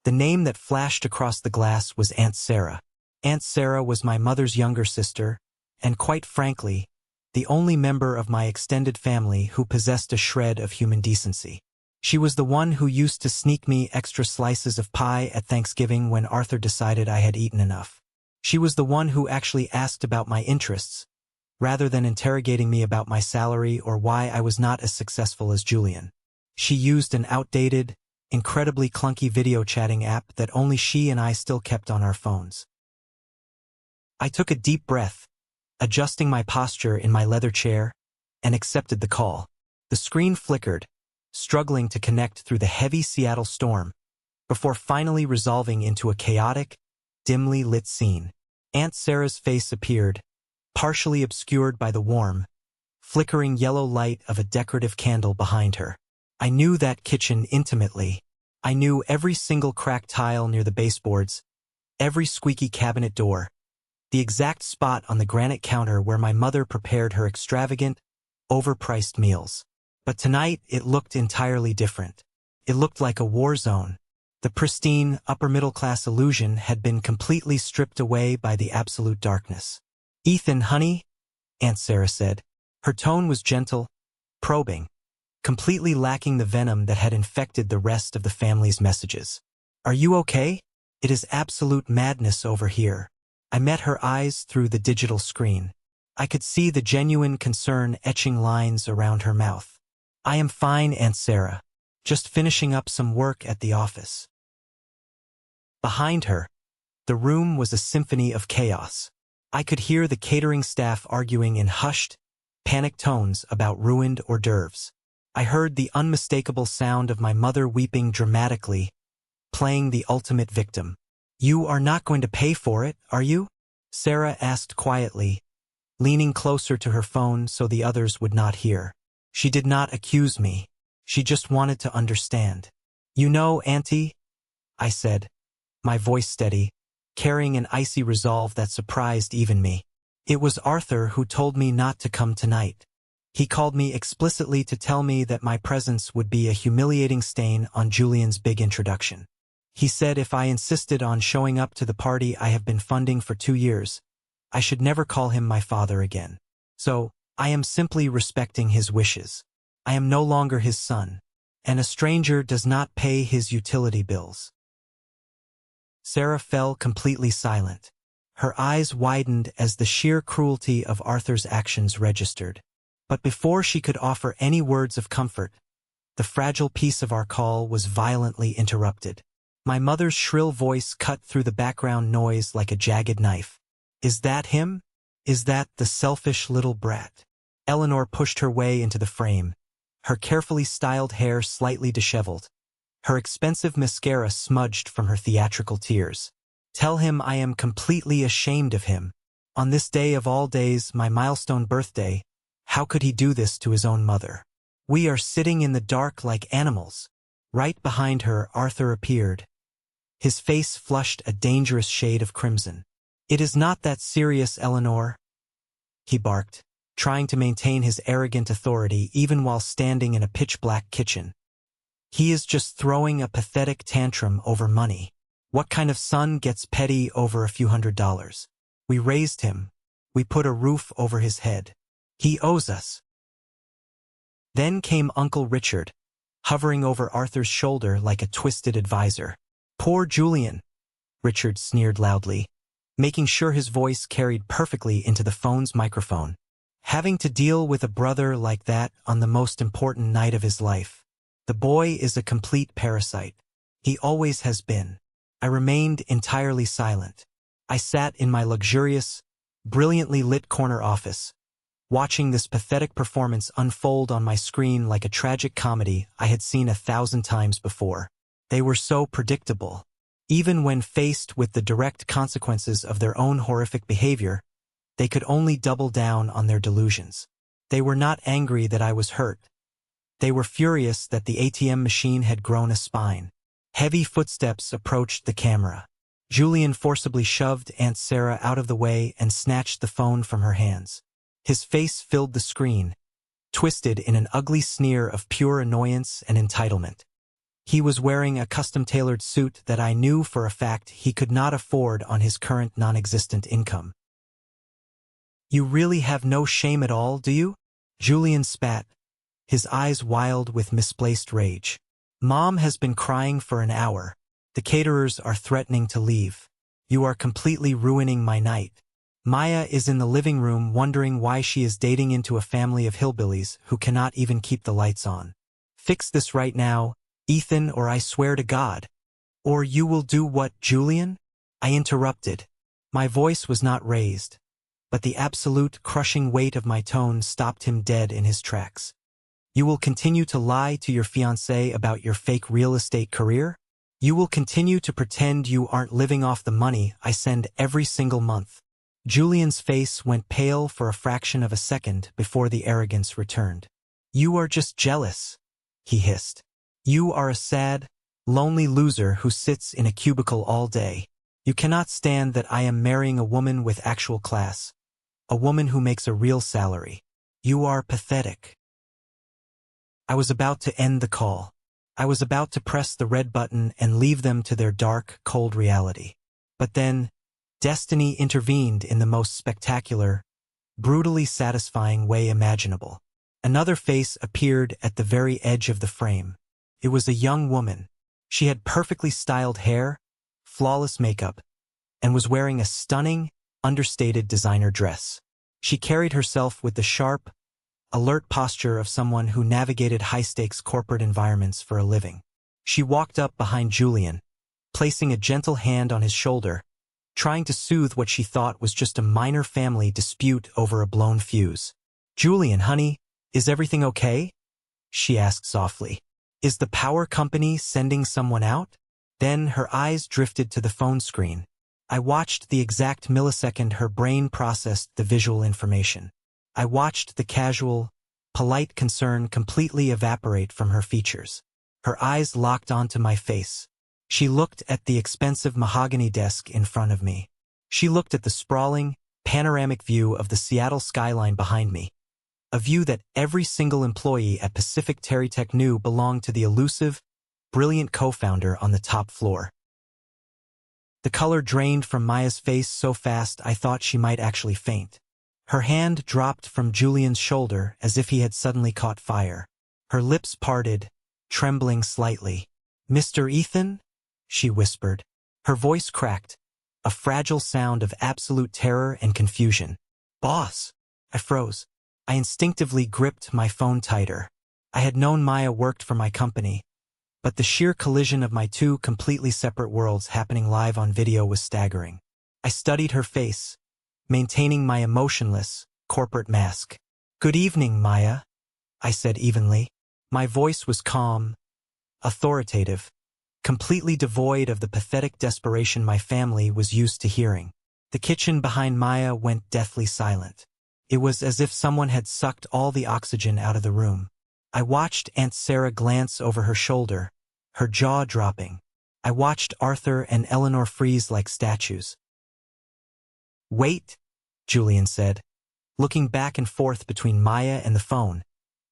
the name that flashed across the glass was Aunt Sarah. Aunt Sarah was my mother's younger sister, and quite frankly, the only member of my extended family who possessed a shred of human decency. She was the one who used to sneak me extra slices of pie at Thanksgiving when Arthur decided I had eaten enough. She was the one who actually asked about my interests, rather than interrogating me about my salary or why I was not as successful as Julian. She used an outdated, incredibly clunky video chatting app that only she and I still kept on our phones. I took a deep breath, adjusting my posture in my leather chair, and accepted the call. The screen flickered, struggling to connect through the heavy Seattle storm, before finally resolving into a chaotic, dimly lit scene. Aunt Sarah's face appeared, partially obscured by the warm, flickering yellow light of a decorative candle behind her. I knew that kitchen intimately. I knew every single cracked tile near the baseboards, every squeaky cabinet door, the exact spot on the granite counter where my mother prepared her extravagant, overpriced meals. But tonight it looked entirely different. It looked like a war zone. The pristine, upper-middle-class illusion had been completely stripped away by the absolute darkness. "Ethan, honey," Aunt Sarah said. Her tone was gentle, probing, completely lacking the venom that had infected the rest of the family's messages. "Are you okay? It is absolute madness over here." I met her eyes through the digital screen. I could see the genuine concern etching lines around her mouth. "I am fine, Aunt Sarah. Just finishing up some work at the office." Behind her, the room was a symphony of chaos. I could hear the catering staff arguing in hushed, panicked tones about ruined hors d'oeuvres. I heard the unmistakable sound of my mother weeping dramatically, playing the ultimate victim. "You are not going to pay for it, are you?" Sarah asked quietly, leaning closer to her phone so the others would not hear. She did not accuse me. She just wanted to understand. "You know, Auntie," I said, my voice steady, carrying an icy resolve that surprised even me. "It was Arthur who told me not to come tonight. He called me explicitly to tell me that my presence would be a humiliating stain on Julian's big introduction. He said if I insisted on showing up to the party I have been funding for 2 years, I should never call him my father again. So, I am simply respecting his wishes. I am no longer his son, and a stranger does not pay his utility bills." Sarah fell completely silent. Her eyes widened as the sheer cruelty of Arthur's actions registered. But before she could offer any words of comfort, the fragile peace of our call was violently interrupted. My mother's shrill voice cut through the background noise like a jagged knife. "Is that him? Is that the selfish little brat?" Eleanor pushed her way into the frame, her carefully styled hair slightly disheveled, her expensive mascara smudged from her theatrical tears. "Tell him I am completely ashamed of him. On this day of all days, my milestone birthday, how could he do this to his own mother?" We are sitting in the dark like animals. Right behind her, Arthur appeared, his face flushed a dangerous shade of crimson. "It is not that serious, Eleanor," he barked, trying to maintain his arrogant authority even while standing in a pitch-black kitchen. "He is just throwing a pathetic tantrum over money. What kind of son gets petty over a few $100s? We raised him. We put a roof over his head. He owes us." Then came Uncle Richard, hovering over Arthur's shoulder like a twisted advisor. "Poor Julian," Richard sneered loudly, making sure his voice carried perfectly into the phone's microphone. "Having to deal with a brother like that on the most important night of his life. The boy is a complete parasite. He always has been." I remained entirely silent. I sat in my luxurious, brilliantly lit corner office, watching this pathetic performance unfold on my screen like a tragic comedy I had seen 1,000 times before. They were so predictable. Even when faced with the direct consequences of their own horrific behavior, they could only double down on their delusions. They were not angry that I was hurt. They were furious that the ATM machine had grown a spine. Heavy footsteps approached the camera. Julian forcibly shoved Aunt Sarah out of the way and snatched the phone from her hands. His face filled the screen, twisted in an ugly sneer of pure annoyance and entitlement. He was wearing a custom-tailored suit that I knew for a fact he could not afford on his current non-existent income. "You really have no shame at all, do you?" Julian spat, his eyes wild with misplaced rage. "Mom has been crying for an hour. The caterers are threatening to leave. You are completely ruining my night. Maya is in the living room wondering why she is dating into a family of hillbillies who cannot even keep the lights on. Fix this right now, Ethan, or I swear to God." "Or you will do what, Julian?" I interrupted. My voice was not raised, but the absolute crushing weight of my tone stopped him dead in his tracks. "You will continue to lie to your fiancé about your fake real estate career? You will continue to pretend you aren't living off the money I send every single month?" Julian's face went pale for a fraction of a second before the arrogance returned. "You are just jealous," he hissed. "You are a sad, lonely loser who sits in a cubicle all day. You cannot stand that I am marrying a woman with actual class, a woman who makes a real salary. You are pathetic." I was about to end the call. I was about to press the red button and leave them to their dark, cold reality. But then, destiny intervened in the most spectacular, brutally satisfying way imaginable. Another face appeared at the very edge of the frame. It was a young woman. She had perfectly styled hair, flawless makeup, and was wearing a stunning, understated designer dress. She carried herself with the sharp, alert posture of someone who navigated high-stakes corporate environments for a living. She walked up behind Julian, placing a gentle hand on his shoulder, trying to soothe what she thought was just a minor family dispute over a blown fuse. "Julian, honey, is everything okay?" she asked softly. "Is the power company sending someone out?" Then her eyes drifted to the phone screen. I watched the exact millisecond her brain processed the visual information. I watched the casual, polite concern completely evaporate from her features. Her eyes locked onto my face. She looked at the expensive mahogany desk in front of me. She looked at the sprawling, panoramic view of the Seattle skyline behind me. A view that every single employee at Pacific TerryTech knew belonged to the elusive, brilliant co-founder on the top floor. The color drained from Maya's face so fast I thought she might actually faint. Her hand dropped from Julian's shoulder as if he had suddenly caught fire. Her lips parted, trembling slightly. "Mr. Ethan?" she whispered. Her voice cracked, a fragile sound of absolute terror and confusion. "Boss!" I froze. I instinctively gripped my phone tighter. I had known Maya worked for my company, but the sheer collision of my two completely separate worlds happening live on video was staggering. I studied her face, maintaining my emotionless, corporate mask. "Good evening, Maya," I said evenly. My voice was calm, authoritative, completely devoid of the pathetic desperation my family was used to hearing. The kitchen behind Maya went deathly silent. It was as if someone had sucked all the oxygen out of the room. I watched Aunt Sarah glance over her shoulder, her jaw dropping. I watched Arthur and Eleanor freeze like statues. "Wait," Julian said, looking back and forth between Maya and the phone,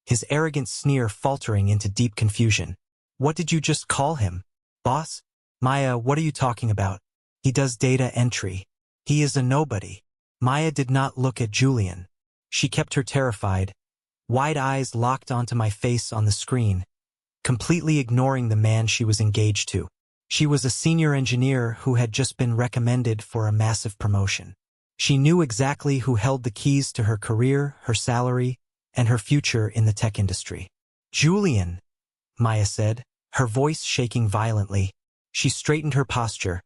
his arrogant sneer faltering into deep confusion. "What did you just call him, boss?" "Maya, what are you talking about? He does data entry. He is a nobody." Maya did not look at Julian. She kept her terrified, wide eyes locked onto my face on the screen, completely ignoring the man she was engaged to. She was a senior engineer who had just been recommended for a massive promotion. She knew exactly who held the keys to her career, her salary, and her future in the tech industry. "Julian," Maya said, her voice shaking violently. She straightened her posture,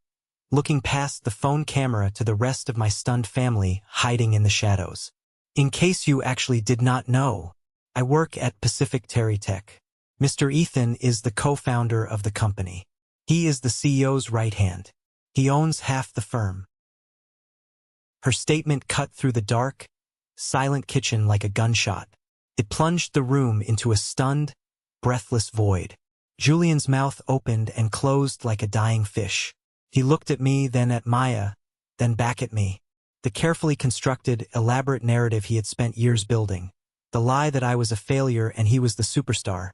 looking past the phone camera to the rest of my stunned family hiding in the shadows. "In case you actually did not know, I work at Pacific TerryTech. Mr. Ethan is the co-founder of the company. He is the CEO's right hand. He owns half the firm." Her statement cut through the dark, silent kitchen like a gunshot. It plunged the room into a stunned, breathless void. Julian's mouth opened and closed like a dying fish. He looked at me, then at Maya, then back at me. The carefully constructed, elaborate narrative he had spent years building, the lie that I was a failure and he was the superstar,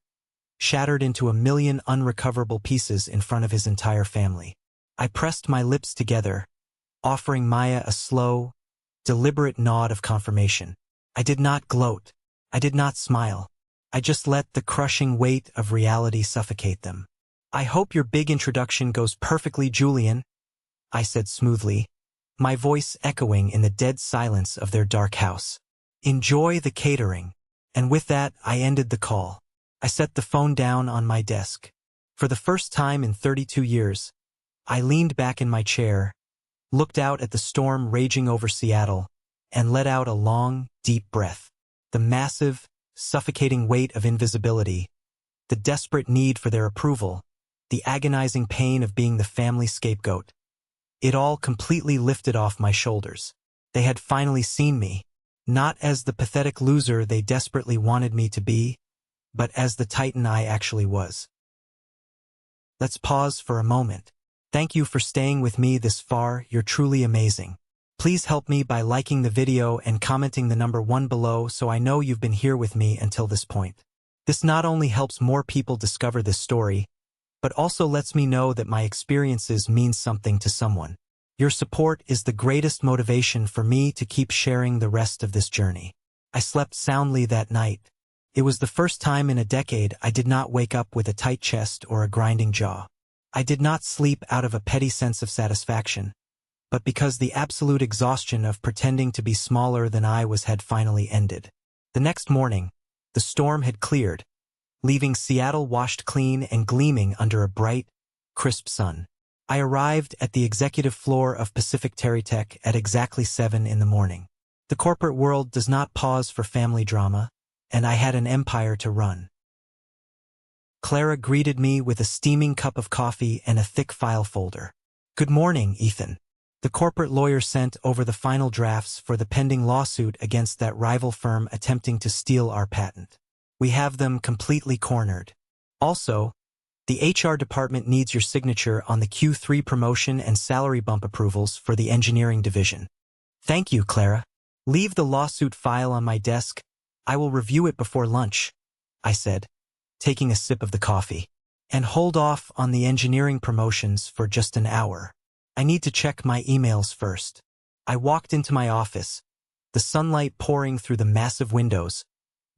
shattered into a million unrecoverable pieces in front of his entire family. I pressed my lips together, offering Maya a slow, deliberate nod of confirmation. I did not gloat. I did not smile. I just let the crushing weight of reality suffocate them. "I hope your big introduction goes perfectly, Julian," I said smoothly, my voice echoing in the dead silence of their dark house. "Enjoy the catering." And with that, I ended the call. I set the phone down on my desk. For the first time in 32 years, I leaned back in my chair, looked out at the storm raging over Seattle, and let out a long, deep breath. The massive, suffocating weight of invisibility, the desperate need for their approval, the agonizing pain of being the family scapegoat. It all completely lifted off my shoulders. They had finally seen me, not as the pathetic loser they desperately wanted me to be, but as the titan I actually was. Let's pause for a moment. Thank you for staying with me this far. You're truly amazing. Please help me by liking the video and commenting the number 1 below so I know you've been here with me until this point. This not only helps more people discover this story, but also lets me know that my experiences mean something to someone. Your support is the greatest motivation for me to keep sharing the rest of this journey. I slept soundly that night. It was the first time in a decade I did not wake up with a tight chest or a grinding jaw. I did not sleep out of a petty sense of satisfaction, but because the absolute exhaustion of pretending to be smaller than I was had finally ended. The next morning, the storm had cleared, leaving Seattle washed clean and gleaming under a bright, crisp sun. I arrived at the executive floor of Pacific Terrytech at exactly 7 in the morning. The corporate world does not pause for family drama, and I had an empire to run. Clara greeted me with a steaming cup of coffee and a thick file folder. "Good morning, Ethan." The corporate lawyer sent over the final drafts for the pending lawsuit against that rival firm attempting to steal our patent. "We have them completely cornered. Also, the HR department needs your signature on the Q3 promotion and salary bump approvals for the engineering division." "Thank you, Clara. Leave the lawsuit file on my desk. I will review it before lunch," I said, taking a sip of the coffee. "And hold off on the engineering promotions for just an hour. I need to check my emails first." I walked into my office, the sunlight pouring through the massive windows,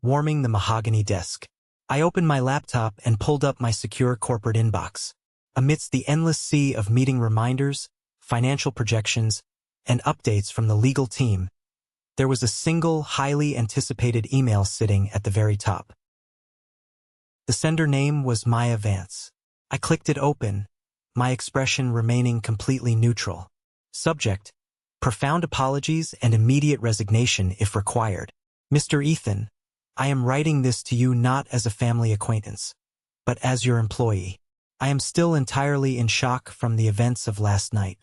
warming the mahogany desk. I opened my laptop and pulled up my secure corporate inbox. Amidst the endless sea of meeting reminders, financial projections, and updates from the legal team, there was a single, highly anticipated email sitting at the very top. The sender name was Maya Vance. I clicked it open, my expression remaining completely neutral. Subject: profound apologies and immediate resignation if required. "Mr. Ethan, I am writing this to you not as a family acquaintance, but as your employee. I am still entirely in shock from the events of last night.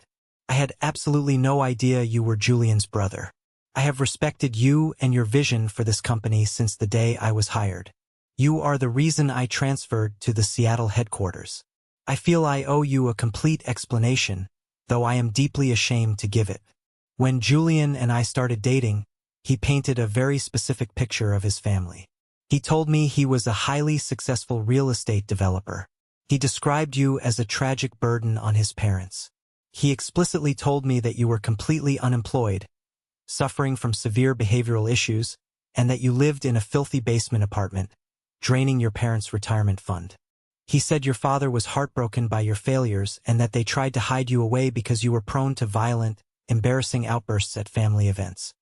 I had absolutely no idea you were Julian's brother. I have respected you and your vision for this company since the day I was hired. You are the reason I transferred to the Seattle headquarters. I feel I owe you a complete explanation, though I am deeply ashamed to give it. When Julian and I started dating, he painted a very specific picture of his family. He told me he was a highly successful real estate developer. He described you as a tragic burden on his parents. He explicitly told me that you were completely unemployed, suffering from severe behavioral issues, and that you lived in a filthy basement apartment, draining your parents' retirement fund. He said your father was heartbroken by your failures and that they tried to hide you away because you were prone to violent, embarrassing outbursts at family events.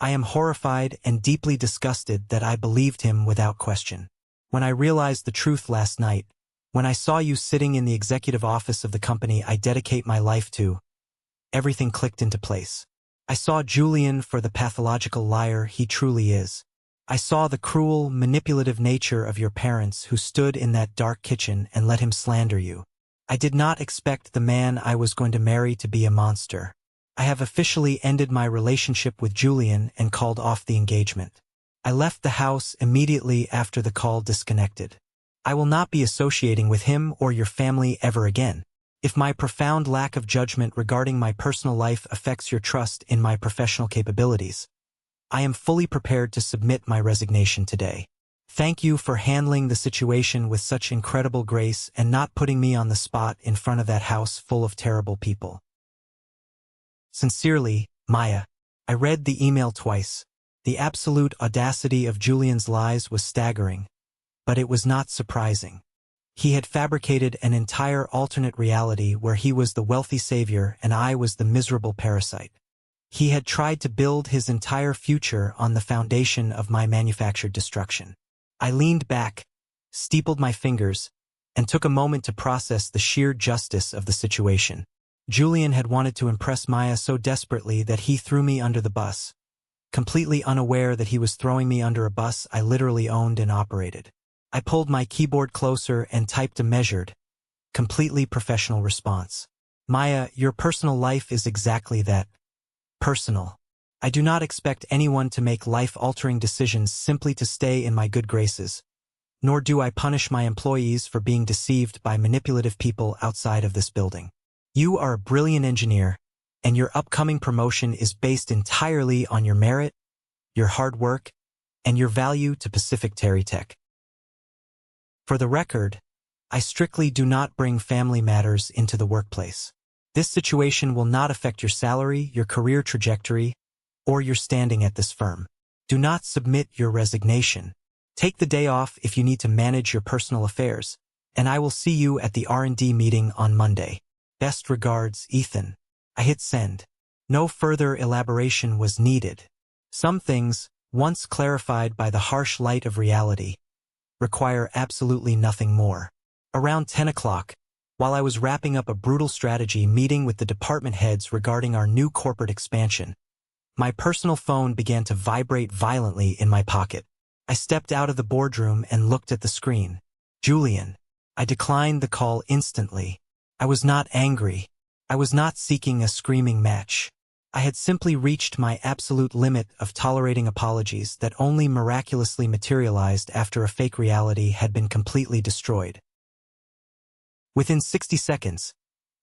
I am horrified and deeply disgusted that I believed him without question. When I realized the truth last night, when I saw you sitting in the executive office of the company I dedicate my life to, everything clicked into place. I saw Julian for the pathological liar he truly is. I saw the cruel, manipulative nature of your parents who stood in that dark kitchen and let him slander you. I did not expect the man I was going to marry to be a monster. I have officially ended my relationship with Julian and called off the engagement. I left the house immediately after the call disconnected. I will not be associating with him or your family ever again. If my profound lack of judgment regarding my personal life affects your trust in my professional capabilities, I am fully prepared to submit my resignation today. Thank you for handling the situation with such incredible grace and not putting me on the spot in front of that house full of terrible people. Sincerely, Maya." I read the email twice. The absolute audacity of Julian's lies was staggering, but it was not surprising. He had fabricated an entire alternate reality where he was the wealthy savior and I was the miserable parasite. He had tried to build his entire future on the foundation of my manufactured destruction. I leaned back, steepled my fingers, and took a moment to process the sheer justice of the situation. Julian had wanted to impress Maya so desperately that he threw me under the bus. Completely unaware that he was throwing me under a bus I literally owned and operated. I pulled my keyboard closer and typed a measured, completely professional response. "Maya, your personal life is exactly that. Personal. I do not expect anyone to make life-altering decisions simply to stay in my good graces, nor do I punish my employees for being deceived by manipulative people outside of this building. You are a brilliant engineer, and your upcoming promotion is based entirely on your merit, your hard work, and your value to Pacific Terrytech. For the record, I strictly do not bring family matters into the workplace. This situation will not affect your salary, your career trajectory, or your standing at this firm. Do not submit your resignation. Take the day off if you need to manage your personal affairs, and I will see you at the R&D meeting on Monday. Best regards, Ethan." I hit send. No further elaboration was needed. Some things, once clarified by the harsh light of reality, require absolutely nothing more. Around 10 o'clock, while I was wrapping up a brutal strategy meeting with the department heads regarding our new corporate expansion. My personal phone began to vibrate violently in my pocket. I stepped out of the boardroom and looked at the screen. Julian. I declined the call instantly. I was not angry. I was not seeking a screaming match. I had simply reached my absolute limit of tolerating apologies that only miraculously materialized after a fake reality had been completely destroyed. Within 60 seconds,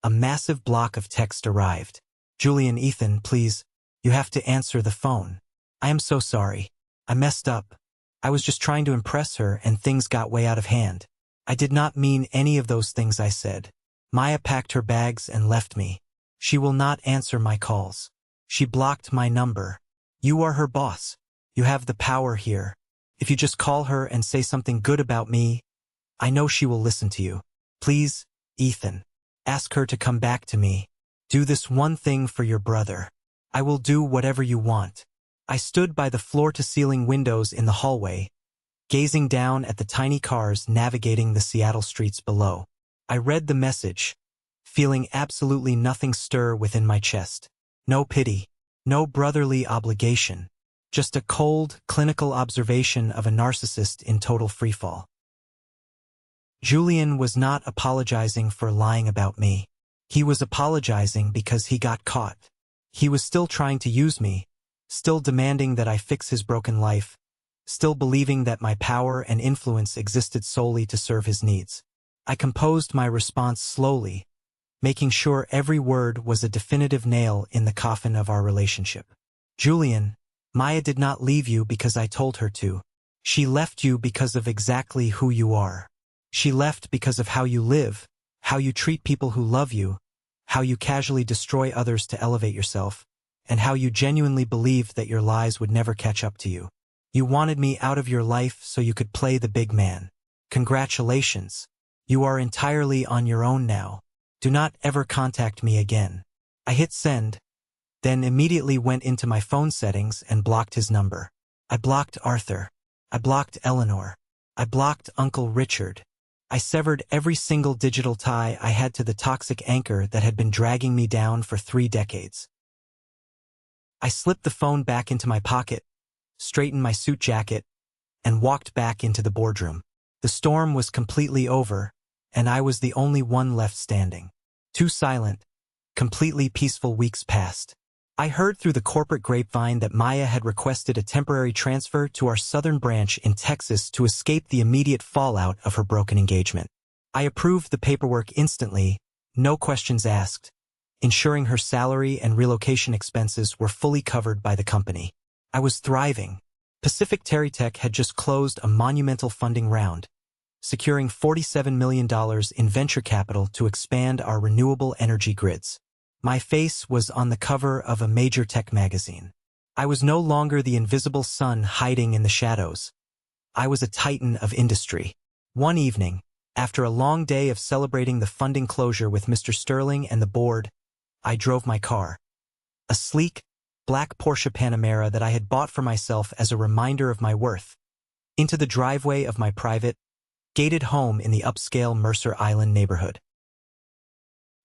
a massive block of text arrived. Julian, Ethan, please, you have to answer the phone. I am so sorry. I messed up. I was just trying to impress her and things got way out of hand. I did not mean any of those things I said. Maya packed her bags and left me. She will not answer my calls. She blocked my number. You are her boss. You have the power here. If you just call her and say something good about me, I know she will listen to you. Please, Ethan, ask her to come back to me. Do this one thing for your brother. I will do whatever you want. I stood by the floor-to-ceiling windows in the hallway, gazing down at the tiny cars navigating the Seattle streets below. I read the message, feeling absolutely nothing stir within my chest. No pity, no brotherly obligation, just a cold, clinical observation of a narcissist in total freefall. Julian was not apologizing for lying about me. He was apologizing because he got caught. He was still trying to use me, still demanding that I fix his broken life, still believing that my power and influence existed solely to serve his needs. I composed my response slowly, making sure every word was a definitive nail in the coffin of our relationship. Julian, Maya did not leave you because I told her to. She left you because of exactly who you are. She left because of how you live, how you treat people who love you, how you casually destroy others to elevate yourself, and how you genuinely believed that your lies would never catch up to you. You wanted me out of your life so you could play the big man. Congratulations. You are entirely on your own now. Do not ever contact me again. I hit send, then immediately went into my phone settings and blocked his number. I blocked Arthur. I blocked Eleanor. I blocked Uncle Richard. I severed every single digital tie I had to the toxic anchor that had been dragging me down for 3 decades. I slipped the phone back into my pocket, straightened my suit jacket, and walked back into the boardroom. The storm was completely over, and I was the only one left standing. 2 silent, completely peaceful weeks passed. I heard through the corporate grapevine that Maya had requested a temporary transfer to our southern branch in Texas to escape the immediate fallout of her broken engagement. I approved the paperwork instantly, no questions asked, ensuring her salary and relocation expenses were fully covered by the company. I was thriving. Pacific TerryTech had just closed a monumental funding round, securing $47 million in venture capital to expand our renewable energy grids. My face was on the cover of a major tech magazine. I was no longer the invisible sun hiding in the shadows. I was a titan of industry. One evening, after a long day of celebrating the funding closure with Mr. Sterling and the board, I drove my car. A sleek, black Porsche Panamera that I had bought for myself as a reminder of my worth, into the driveway of my private, gated home in the upscale Mercer Island neighborhood.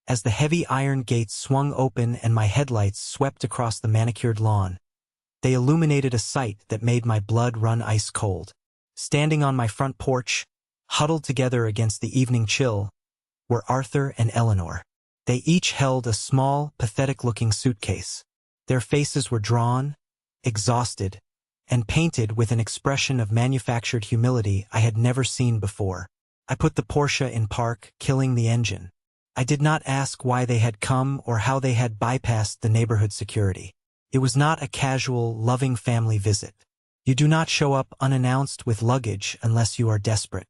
As the heavy iron gates swung open and my headlights swept across the manicured lawn, they illuminated a sight that made my blood run ice cold. Standing on my front porch, huddled together against the evening chill, were Arthur and Eleanor. They each held a small, pathetic-looking suitcase. Their faces were drawn, exhausted, and painted with an expression of manufactured humility I had never seen before. I put the Porsche in park, killing the engine. I did not ask why they had come or how they had bypassed the neighborhood security. It was not a casual, loving family visit. You do not show up unannounced with luggage unless you are desperate.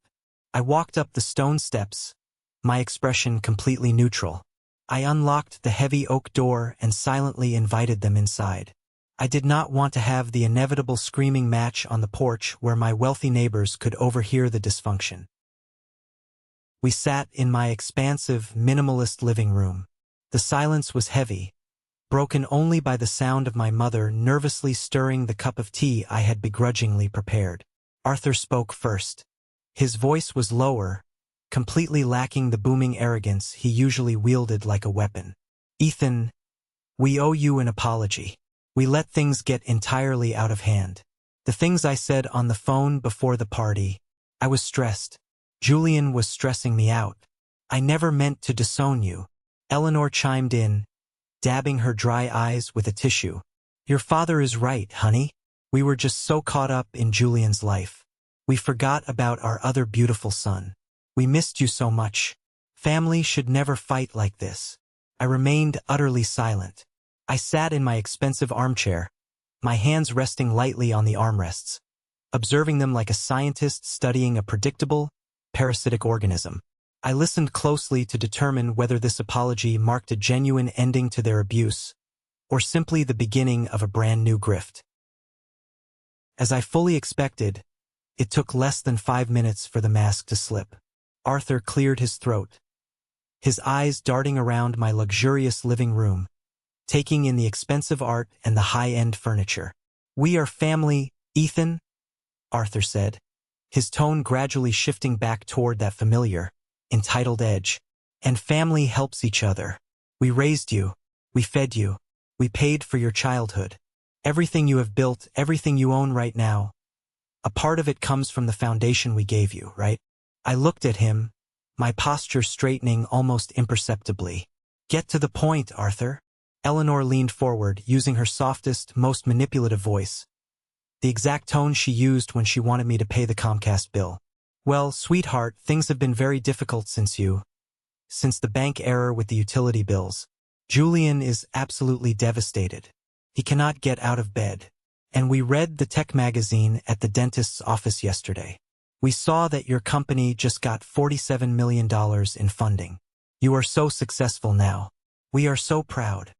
I walked up the stone steps, my expression completely neutral. I unlocked the heavy oak door and silently invited them inside. I did not want to have the inevitable screaming match on the porch where my wealthy neighbors could overhear the dysfunction. We sat in my expansive, minimalist living room. The silence was heavy, broken only by the sound of my mother nervously stirring the cup of tea I had begrudgingly prepared. Arthur spoke first. His voice was lower, completely lacking the booming arrogance he usually wielded like a weapon. "Ethan, we owe you an apology. We let things get entirely out of hand. The things I said on the phone before the party, I was stressed. Julian was stressing me out. I never meant to disown you." Eleanor chimed in, dabbing her dry eyes with a tissue. "Your father is right, honey. We were just so caught up in Julian's life. We forgot about our other beautiful son. We missed you so much. Family should never fight like this." I remained utterly silent. I sat in my expensive armchair, my hands resting lightly on the armrests, observing them like a scientist studying a predictable, parasitic organism. I listened closely to determine whether this apology marked a genuine ending to their abuse, or simply the beginning of a brand new grift. As I fully expected, it took less than 5 minutes for the mask to slip. Arthur cleared his throat, his eyes darting around my luxurious living room, taking in the expensive art and the high-end furniture. "We are family, Ethan," Arthur said, his tone gradually shifting back toward that familiar, entitled edge. "And family helps each other. We raised you, we fed you, we paid for your childhood. Everything you have built, everything you own right now, a part of it comes from the foundation we gave you, right?" I looked at him, my posture straightening almost imperceptibly. "Get to the point, Arthur." Eleanor leaned forward, using her softest, most manipulative voice, the exact tone she used when she wanted me to pay the Comcast bill. "Well, sweetheart, things have been very difficult since the bank error with the utility bills. Julian is absolutely devastated. He cannot get out of bed. And we read the tech magazine at the dentist's office yesterday. We saw that your company just got $47 million in funding. You are so successful now. We are so proud."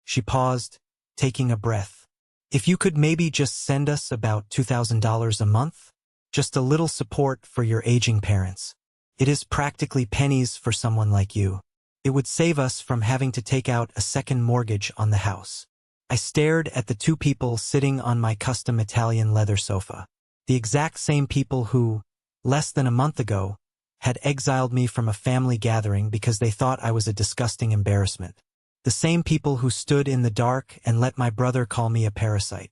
She paused, taking a breath. "If you could maybe just send us about $2,000 a month? Just a little support for your aging parents. It is practically pennies for someone like you. It would save us from having to take out a second mortgage on the house." I stared at the two people sitting on my custom Italian leather sofa. The exact same people who, less than a month ago, had exiled me from a family gathering because they thought I was a disgusting embarrassment. The same people who stood in the dark and let my brother call me a parasite.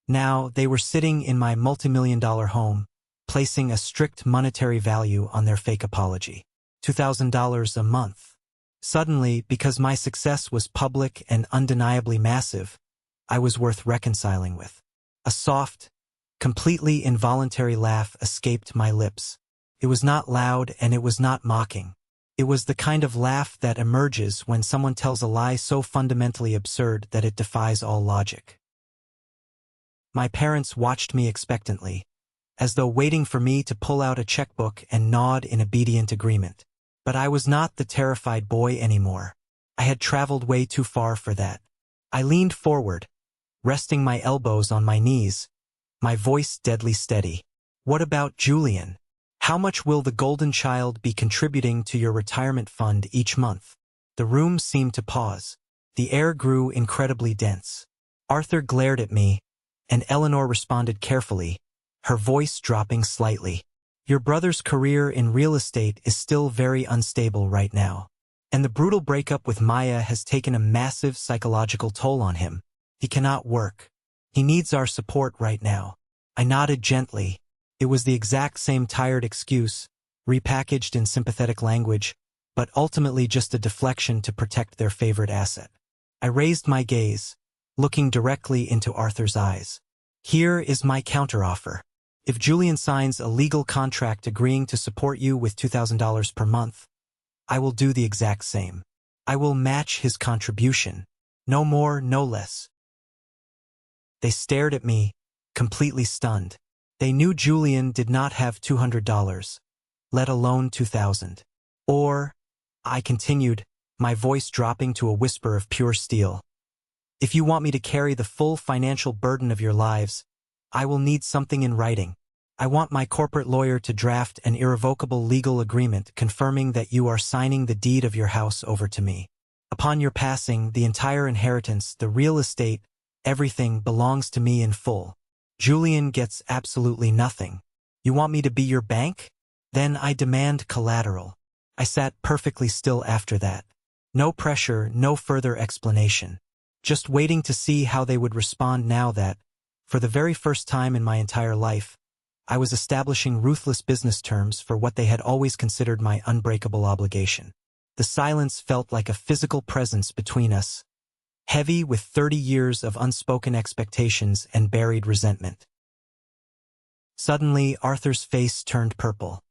Now they were sitting in my multi-million-dollar home, placing a strict monetary value on their fake apology. $2,000 a month. Suddenly, because my success was public and undeniably massive, I was worth reconciling with. A soft, completely involuntary laugh escaped my lips. It was not loud and it was not mocking. It was the kind of laugh that emerges when someone tells a lie so fundamentally absurd that it defies all logic. My parents watched me expectantly, as though waiting for me to pull out a checkbook and nod in obedient agreement. But I was not the terrified boy anymore. I had traveled way too far for that. I leaned forward, resting my elbows on my knees, my voice deadly steady. "What about Julian? How much will the golden child be contributing to your retirement fund each month?" The room seemed to pause. The air grew incredibly dense. Arthur glared at me, and Eleanor responded carefully, her voice dropping slightly. "Your brother's career in real estate is still very unstable right now. And the brutal breakup with Maya has taken a massive psychological toll on him. He cannot work. He needs our support right now." I nodded gently. It was the exact same tired excuse, repackaged in sympathetic language, but ultimately just a deflection to protect their favorite asset. I raised my gaze, looking directly into Arthur's eyes. "Here is my counteroffer. If Julian signs a legal contract agreeing to support you with $2,000 per month, I will do the exact same. I will match his contribution. No more, no less." They stared at me, completely stunned. They knew Julian did not have $200, let alone $2,000. "Or," I continued, my voice dropping to a whisper of pure steel, "if you want me to carry the full financial burden of your lives, I will need something in writing. I want my corporate lawyer to draft an irrevocable legal agreement confirming that you are signing the deed of your house over to me. Upon your passing, the entire inheritance, the real estate, everything belongs to me in full. Julian gets absolutely nothing. You want me to be your bank?" Then I demand collateral. I sat perfectly still after that. No pressure, no further explanation. Just waiting to see how they would respond now that, for the very first time in my entire life, I was establishing ruthless business terms for what they had always considered my unbreakable obligation. The silence felt like a physical presence between us, heavy with 30 years of unspoken expectations and buried resentment. Suddenly, Arthur's face turned purple.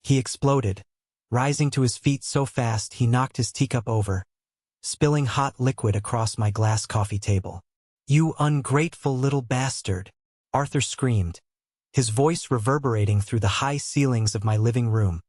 He exploded, rising to his feet so fast he knocked his teacup over, spilling hot liquid across my glass coffee table. "You ungrateful little bastard!" Arthur screamed, his voice reverberating through the high ceilings of my living room,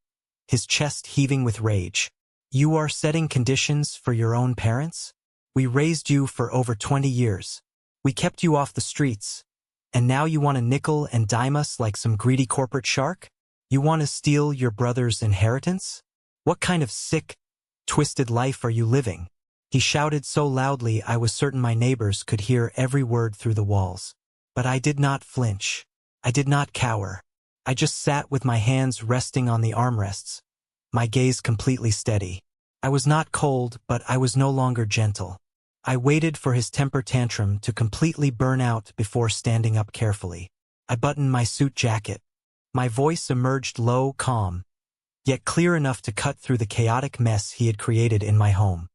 his chest heaving with rage. "You are setting conditions for your own parents? We raised you for over 20 years. We kept you off the streets. And now you want to nickel and dime us like some greedy corporate shark? You want to steal your brother's inheritance? What kind of sick, twisted life are you living?" He shouted so loudly I was certain my neighbors could hear every word through the walls. But I did not flinch. I did not cower. I just sat with my hands resting on the armrests, my gaze completely steady. I was not cold, but I was no longer gentle. I waited for his temper tantrum to completely burn out before standing up carefully. I buttoned my suit jacket. My voice emerged low, calm, yet clear enough to cut through the chaotic mess he had created in my home.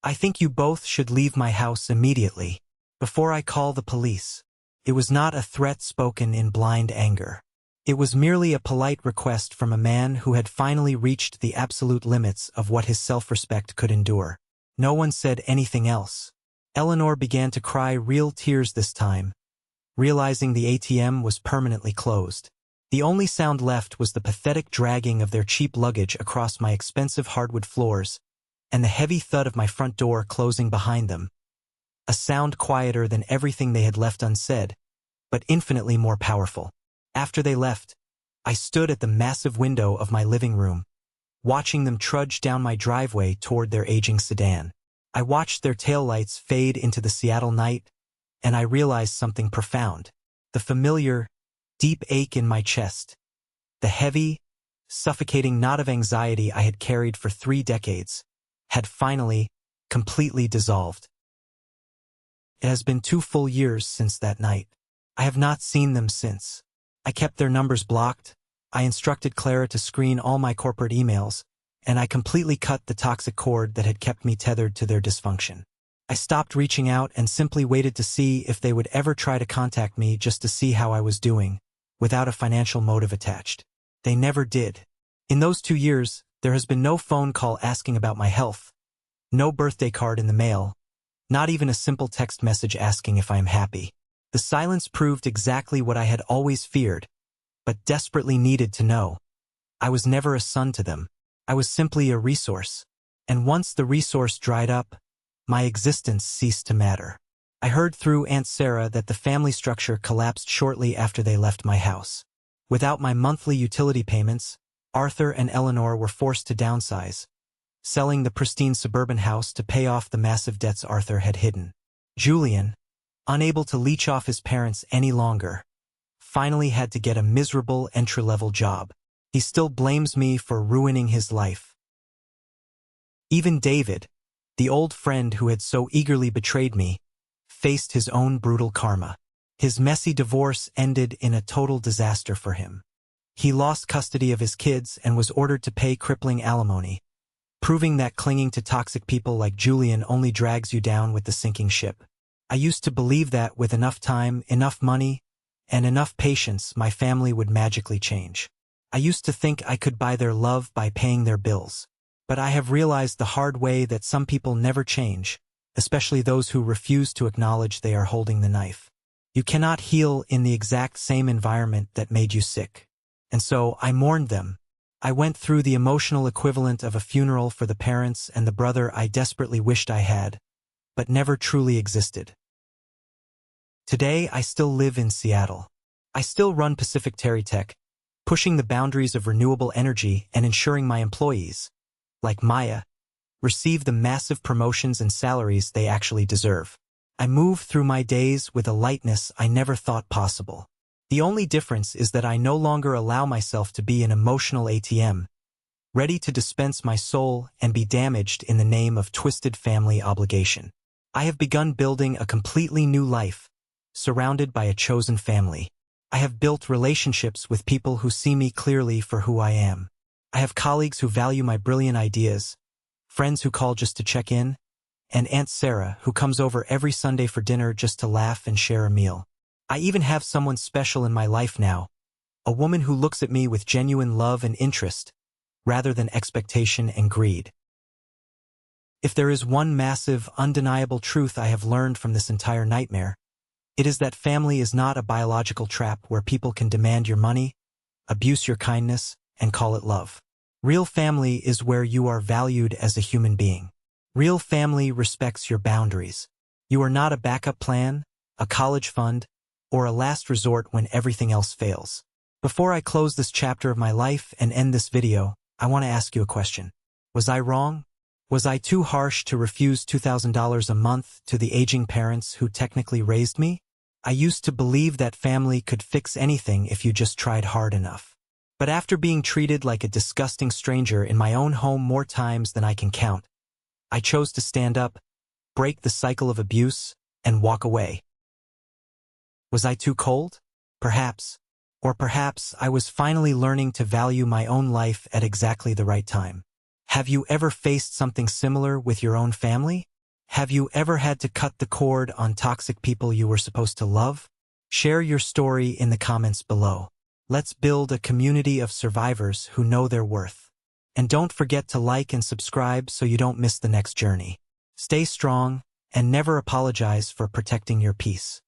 "I think you both should leave my house immediately, before I call the police." It was not a threat spoken in blind anger. It was merely a polite request from a man who had finally reached the absolute limits of what his self-respect could endure. No one said anything else. Eleanor began to cry real tears this time, realizing the ATM was permanently closed. The only sound left was the pathetic dragging of their cheap luggage across my expensive hardwood floors, and the heavy thud of my front door closing behind them. A sound quieter than everything they had left unsaid, but infinitely more powerful. After they left, I stood at the massive window of my living room, watching them trudge down my driveway toward their aging sedan. I watched their taillights fade into the Seattle night, and I realized something profound. The familiar, deep ache in my chest, the heavy, suffocating knot of anxiety I had carried for 3 decades, had finally, completely dissolved. It has been 2 full years since that night. I have not seen them since. I kept their numbers blocked, I instructed Clara to screen all my corporate emails, and I completely cut the toxic cord that had kept me tethered to their dysfunction. I stopped reaching out and simply waited to see if they would ever try to contact me just to see how I was doing, without a financial motive attached. They never did. In those 2 years, there has been no phone call asking about my health, no birthday card in the mail, not even a simple text message asking if I am happy. The silence proved exactly what I had always feared, but desperately needed to know. I was never a son to them. I was simply a resource. And once the resource dried up, my existence ceased to matter. I heard through Aunt Sarah that the family structure collapsed shortly after they left my house. Without my monthly utility payments, Arthur and Eleanor were forced to downsize, selling the pristine suburban house to pay off the massive debts Arthur had hidden. Julian, unable to leech off his parents any longer, finally had to get a miserable entry-level job. He still blames me for ruining his life. Even David, the old friend who had so eagerly betrayed me, faced his own brutal karma. His messy divorce ended in a total disaster for him. He lost custody of his kids and was ordered to pay crippling alimony, proving that clinging to toxic people like Julian only drags you down with the sinking ship. I used to believe that with enough time, enough money, and enough patience, my family would magically change. I used to think I could buy their love by paying their bills. But I have realized the hard way that some people never change, especially those who refuse to acknowledge they are holding the knife. You cannot heal in the exact same environment that made you sick. And so I mourned them. I went through the emotional equivalent of a funeral for the parents and the brother I desperately wished I had, but never truly existed. Today I still live in Seattle. I still run Pacific TerryTech, pushing the boundaries of renewable energy and ensuring my employees, like Maya, receive the massive promotions and salaries they actually deserve. I move through my days with a lightness I never thought possible. The only difference is that I no longer allow myself to be an emotional ATM, ready to dispense my soul and be damaged in the name of twisted family obligation. I have begun building a completely new life, surrounded by a chosen family. I have built relationships with people who see me clearly for who I am. I have colleagues who value my brilliant ideas, friends who call just to check in, and Aunt Sarah who comes over every Sunday for dinner just to laugh and share a meal. I even have someone special in my life now, a woman who looks at me with genuine love and interest, rather than expectation and greed. If there is one massive, undeniable truth I have learned from this entire nightmare, it is that family is not a biological trap where people can demand your money, abuse your kindness, and call it love. Real family is where you are valued as a human being. Real family respects your boundaries. You are not a backup plan, a college fund, or a last resort when everything else fails. Before I close this chapter of my life and end this video, I want to ask you a question. Was I wrong? Was I too harsh to refuse $2,000 a month to the aging parents who technically raised me? I used to believe that family could fix anything if you just tried hard enough. But after being treated like a disgusting stranger in my own home more times than I can count, I chose to stand up, break the cycle of abuse, and walk away. Was I too cold? Perhaps. Or perhaps I was finally learning to value my own life at exactly the right time. Have you ever faced something similar with your own family? Have you ever had to cut the cord on toxic people you were supposed to love? Share your story in the comments below. Let's build a community of survivors who know their worth. And don't forget to like and subscribe so you don't miss the next journey. Stay strong and never apologize for protecting your peace.